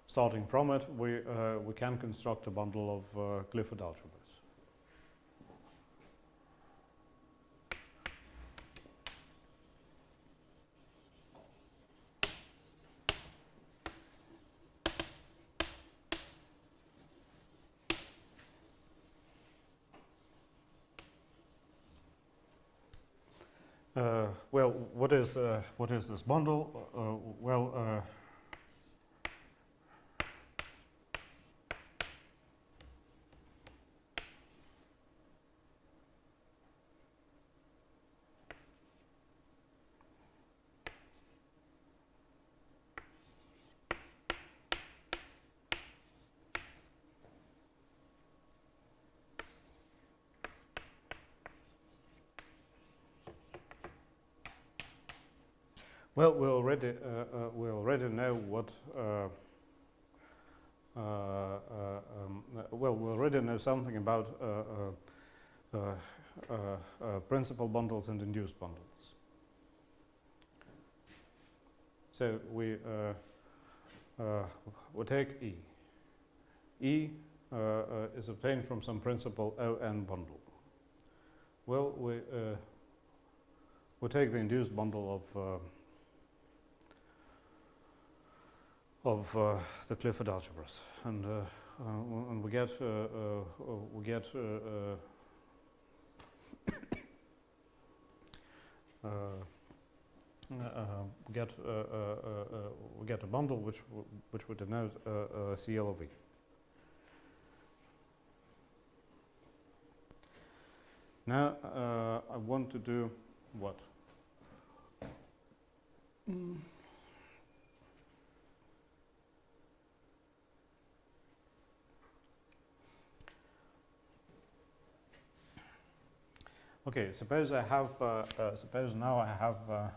Starting from it, we can construct a bundle of Clifford algebras. Well, what is this bundle? Well, we already know what. Well, we already know something about principal bundles and induced bundles. So we take E. E is obtained from some principal ON bundle. Well, we take the induced bundle of the Clifford algebras, and we get a bundle which would denote CL of E. Now I want to do what? Okay, suppose I have. Suppose now I have.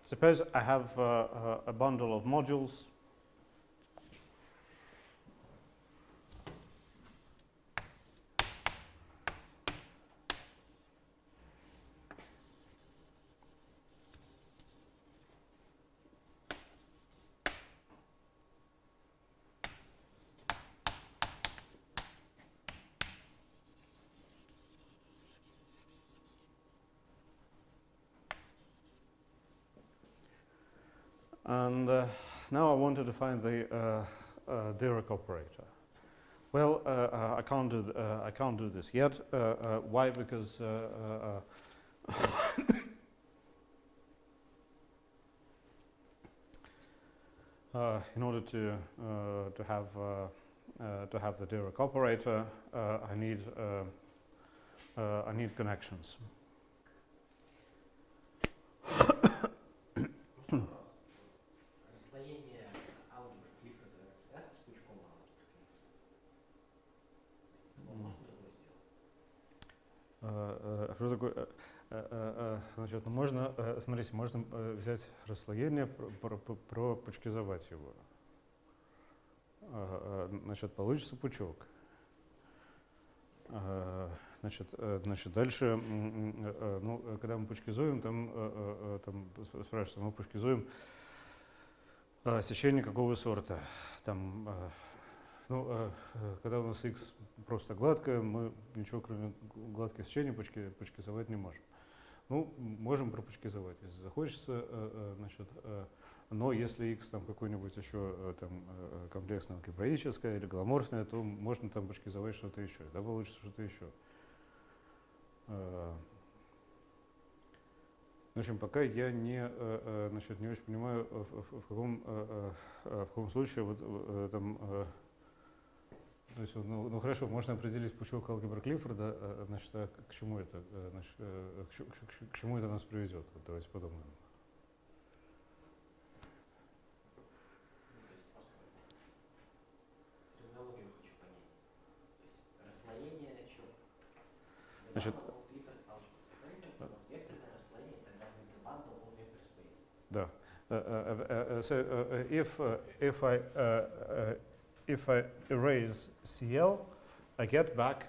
Suppose I have a bundle of modules. And now I want to define the Dirac operator. Well, I can't do this yet. Why? Because in order to have the Dirac operator, I need connections. Вопрос. Расслоение алгебры Клиффорда связано с пучком алгебры Клиффорда? Можно такое сделать? Что такое? Значит, ну можно, смотрите, можно взять расслоение, пропучкизовать его. Значит, получится пучок. Значит, дальше, ну, когда мы пучкизуем, там спрашивается, мы пучкизуем сечение какого сорта. Там, ну, когда у нас x просто гладкое, мы ничего кроме гладких сечений пучкизовать не можем. Ну, можем пропучкизовать, если захочется, значит, но если x там какое-нибудь еще там комплексное алгебраическое или голоморфное, то можно там пучкизовать что-то еще, да, получится что-то еще. В общем, пока я значит, не очень понимаю, в каком случае вот там, то есть, ну хорошо, можно определить пучок алгебры Клиффорда, значит, а к чему это, значит, к чему это нас приведет? Вот давайте подумаем. Терминологию хочу понять. То есть расслоение чего? Значит, векторное расслоение, тогда это bundle of vector spaces. Да. So if I erase CL, I get back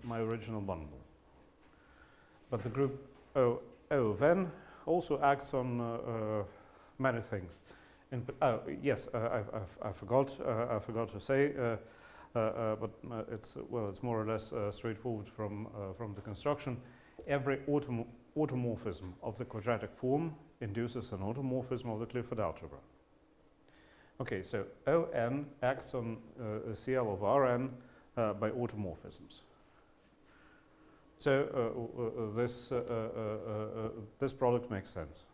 my original bundle. But the group O then also acts on many things. Yes, I forgot to say, but it's more or less straightforward from the construction. Every automorphism of the quadratic form induces an automorphism of the Clifford algebra. Okay, so On acts on CL of Rn by automorphisms. So this product makes sense.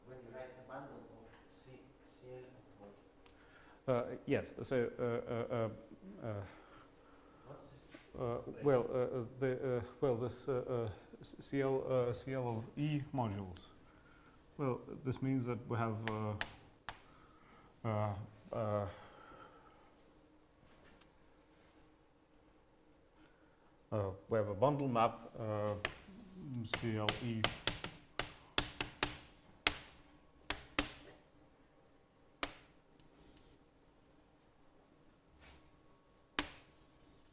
When you write a bundle of CL of what? Yes, so this CL of E modules. Well, this means that we have a bundle map CLE. This means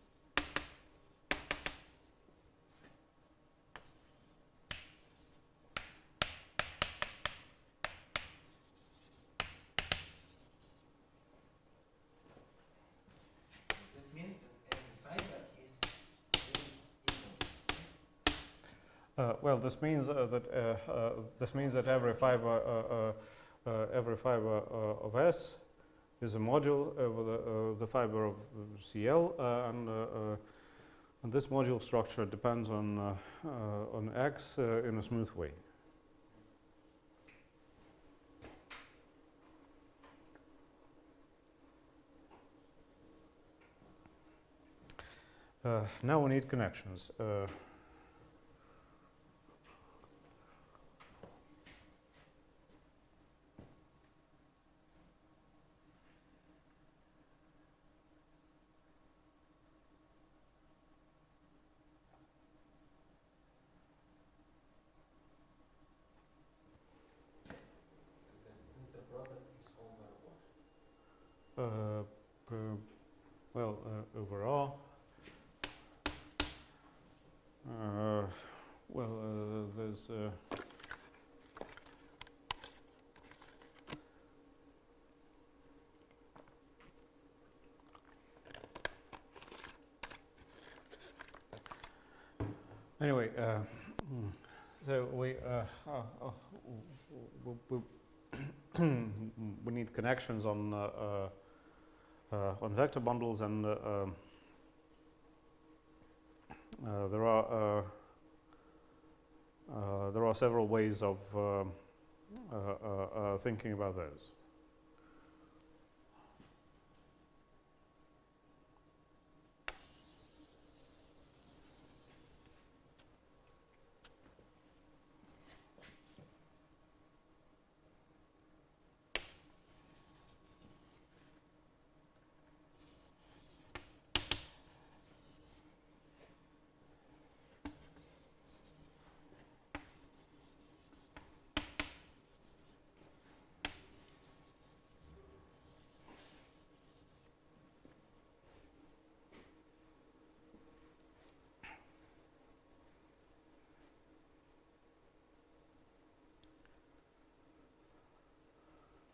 that every fiber is CL equal. Well, this means that every fiber of S is a module over the fiber of CL, and this module structure depends on X in a smooth way. Now we need connections. The product is over what? Overall, there's Anyway, so we need connections on vector bundles, and there are several ways of thinking about those.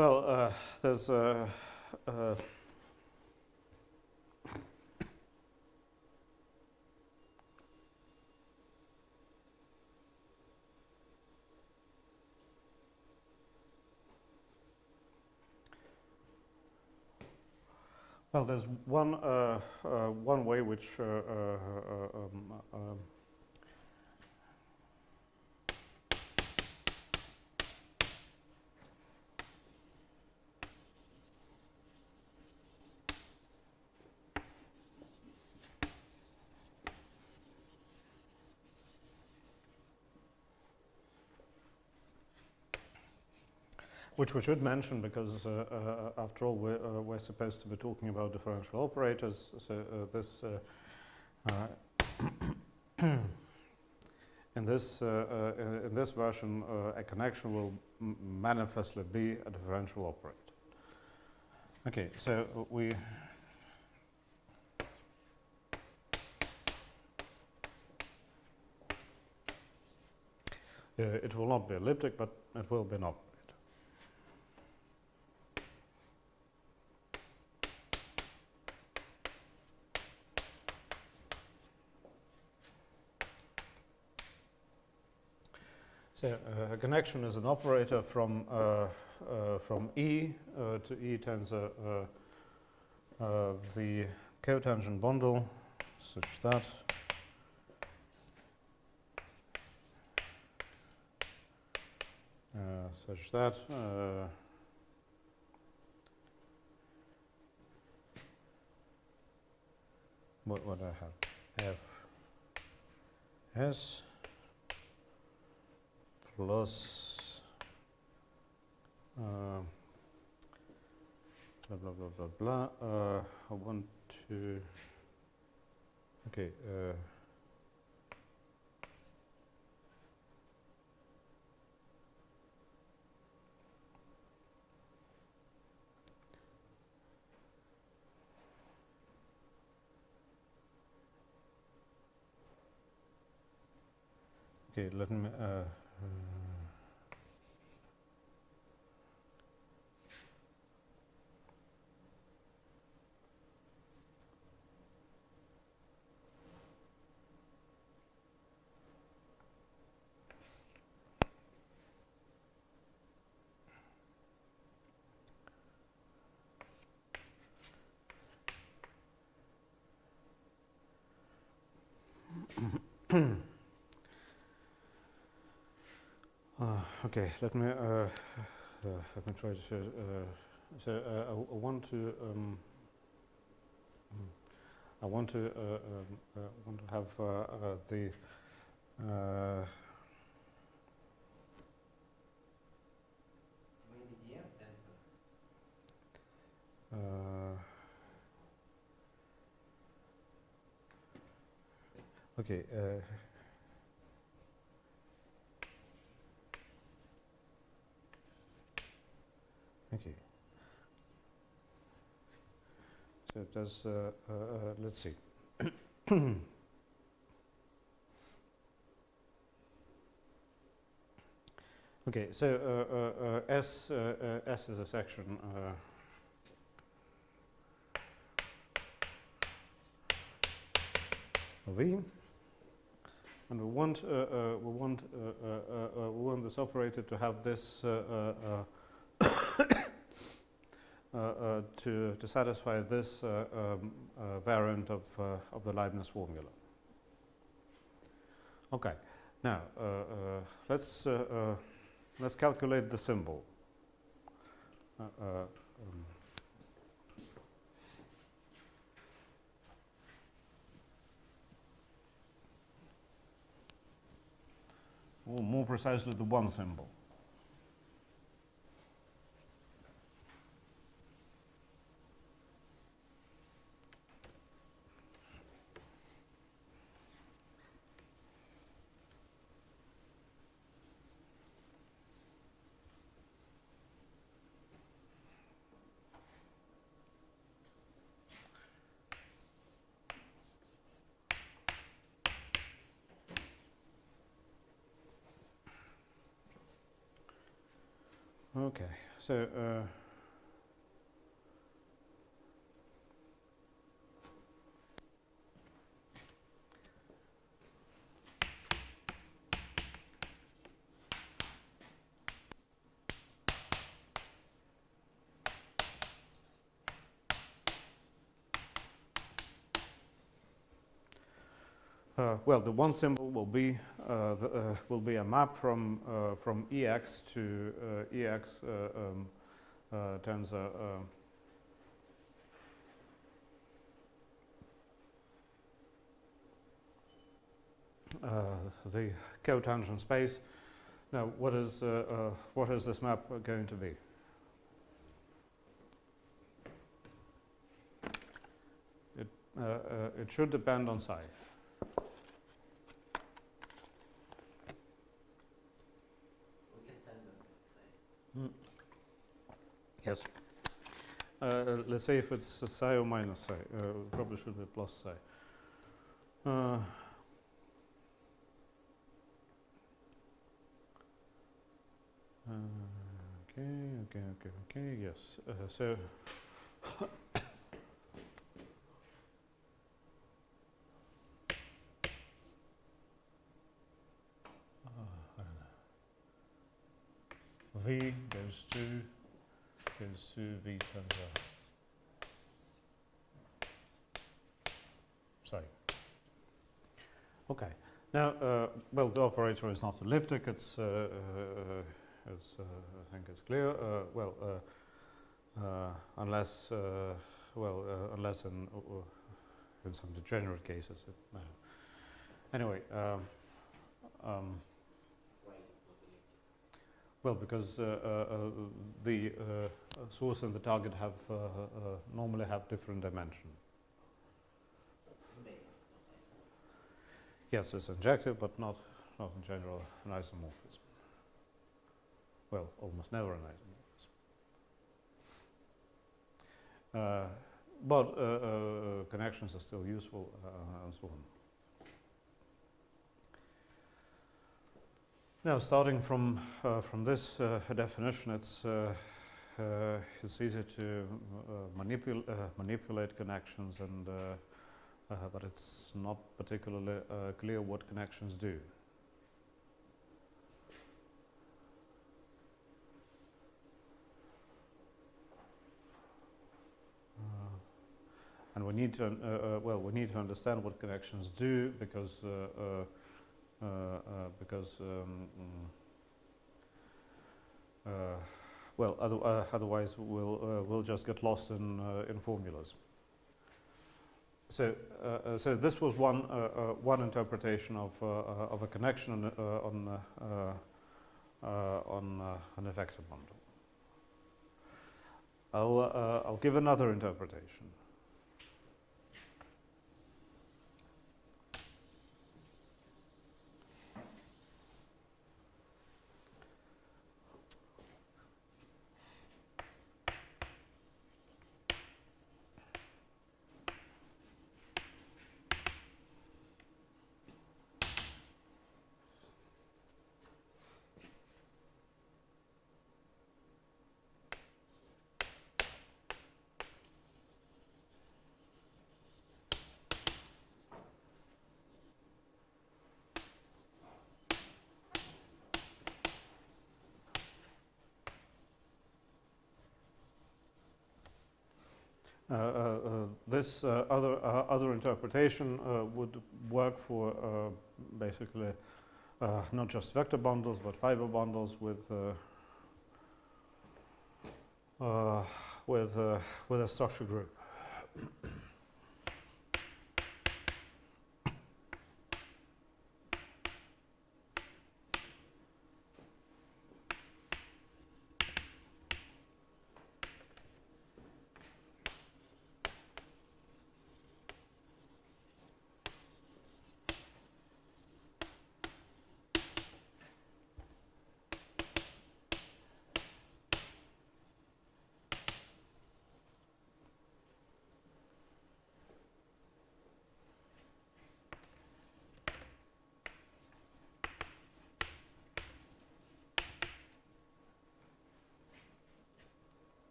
Well, there's one way which which we should mention, because after all we're supposed to be talking about differential operators. So this in this version, a connection will manifestly be a differential operator. Okay, so we it will not be elliptic, but it will be an operator. So a connection is an operator from E to E times the cotangent bundle, such that what I have, F S plus blah blah blah blah blah. I want to. Okay. Okay. Let me. Okay, let me try to show. So I want to have the Maybe df tensor. Okay. Okay. So it does. Let's see. Okay. So S is a section. V, and we want this operator to have this to satisfy this variant of the Leibniz formula. Okay, now let's calculate the symbol. Or more precisely, the one symbol. Okay, so well, the one symbol will be a map from EX to EX turns the cotangent space. Now, what is this map going to be? It should depend on psi. Yes. Let's say if it's psi or minus psi. Probably should be plus psi. Okay. Yes. So. I don't know. V goes to V times psi. Okay. Now, well, the operator is not elliptic. It's, I think it's clear. Unless, unless in some degenerate cases. Anyway. Well, because the source and the target have normally have different dimension. Yes, it's injective, but not in general an isomorphism. Well, almost never an isomorphism. But connections are still useful, and so on. Now, starting from this definition, it's easy to manipulate connections, and but it's not particularly clear what connections do. And we need to we need to understand what connections do, because otherwise we'll just get lost in formulas. So this was one interpretation of a connection on a vector bundle. I'll give another interpretation. This other interpretation would work for basically not just vector bundles but fiber bundles with a structure group.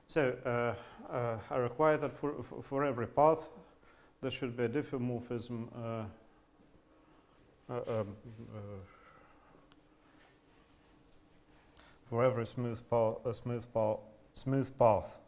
So I require that for every path there should be a diffeomorphism for every smooth path.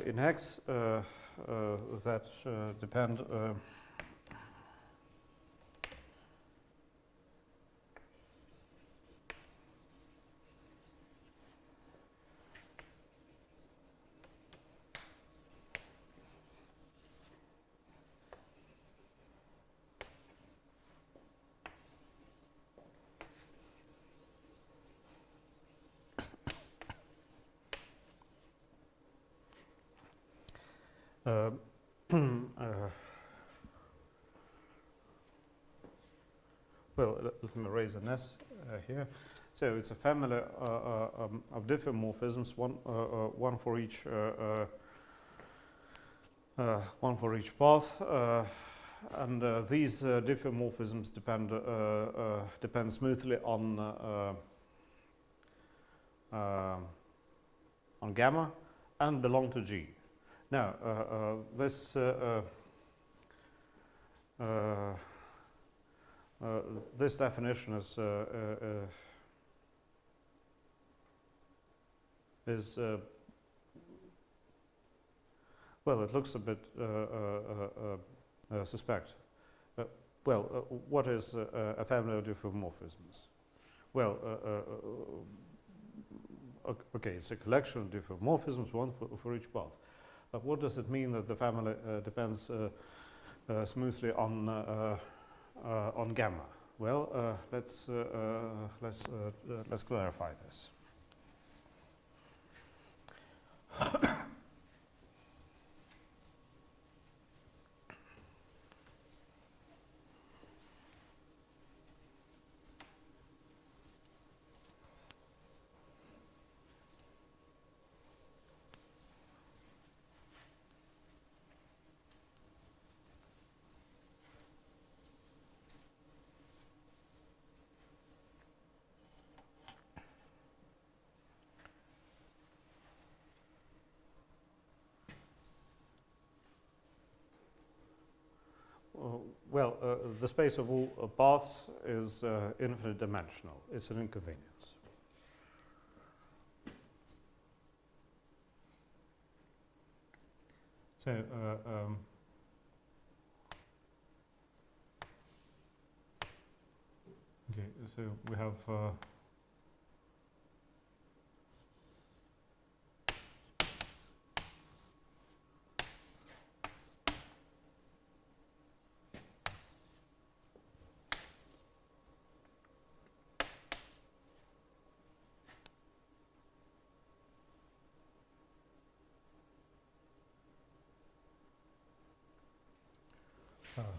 In X, that depend well, let me raise an S here. So it's a family of diffeomorphisms, one for each path, and these diffeomorphisms depend smoothly on gamma and belong to G. Now, this definition is well, it looks a bit suspect. What is a family of diffeomorphisms? Well, okay, it's a collection of diffeomorphisms, one for each path. But what does it mean that the family depends smoothly on gamma? Well, let's clarify this. The space of all paths is infinite dimensional. It's an inconvenience. So, okay, so we have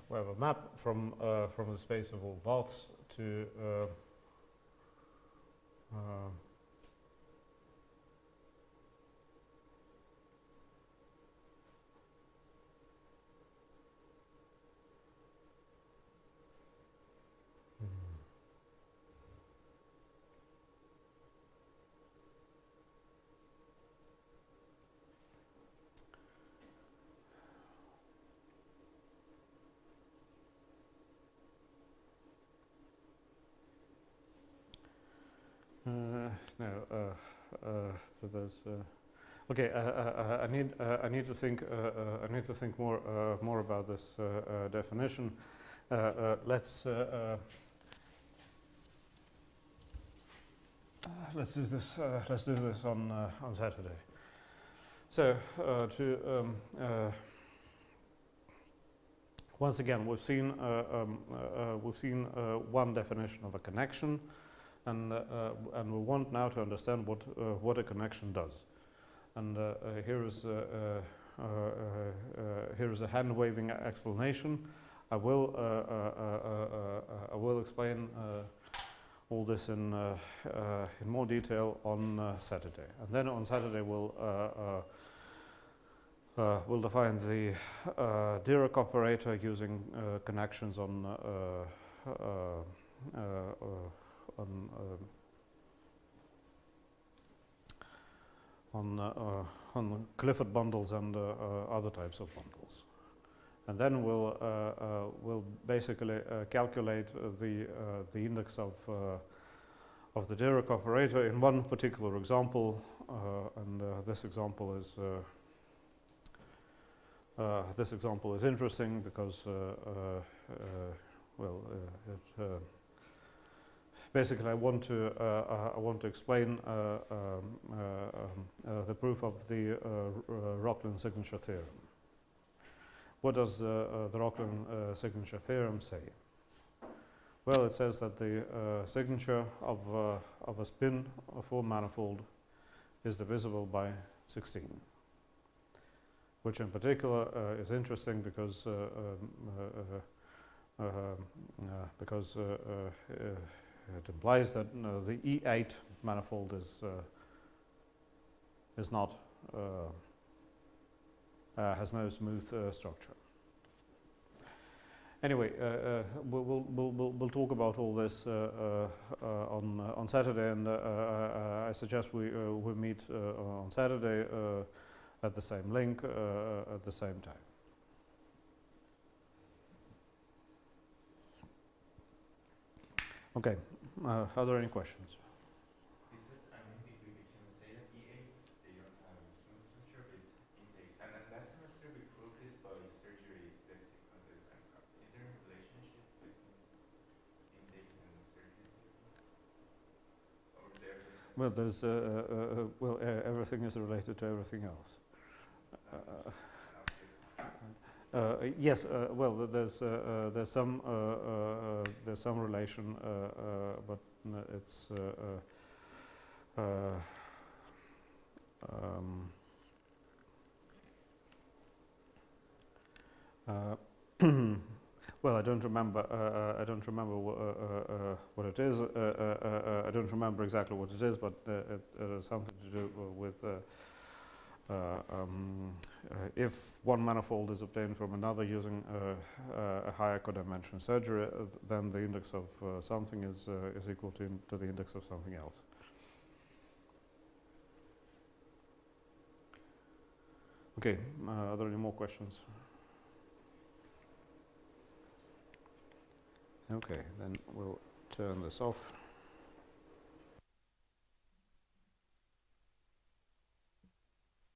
we have a map from the space of all paths to no, so there's okay. I need to think. I need to think more about this definition. Let's do this. Let's do this on Saturday. So once again, we've seen one definition of a connection. And we want now to understand what a connection does. And here is a hand-waving explanation. I will explain all this in more detail on Saturday. And then on Saturday we'll define the Dirac operator using connections on Clifford bundles and other types of bundles, and then we'll basically calculate the index of the Dirac operator in one particular example, and this example is interesting because basically, I want to explain the proof of the Rocklin signature theorem. What does the Rocklin signature theorem say? Well, it says that the signature of a spin of a manifold is divisible by 16, which in particular is interesting because it implies that the E8 manifold is not has no smooth structure. Anyway, we'll talk about all this on Saturday, and I suggest we meet on Saturday at the same link at the same time. Okay. Are there any questions? Is it, I mean, we can say that E8s, they don't have a smooth structure with index. And then last semester we proved this by surgery index sequences. Is there a relationship between index and surgery? Or they're just... Well, there's everything is related to everything else. Yes, well, there's some relation, but it's well, I don't remember. I don't remember what it is. I don't remember exactly what it is, but it has something to do with. If one manifold is obtained from another using a higher codimension surgery, then the index of something is equal to the index of something else. Okay, are there any more questions? Okay, then we'll turn this off.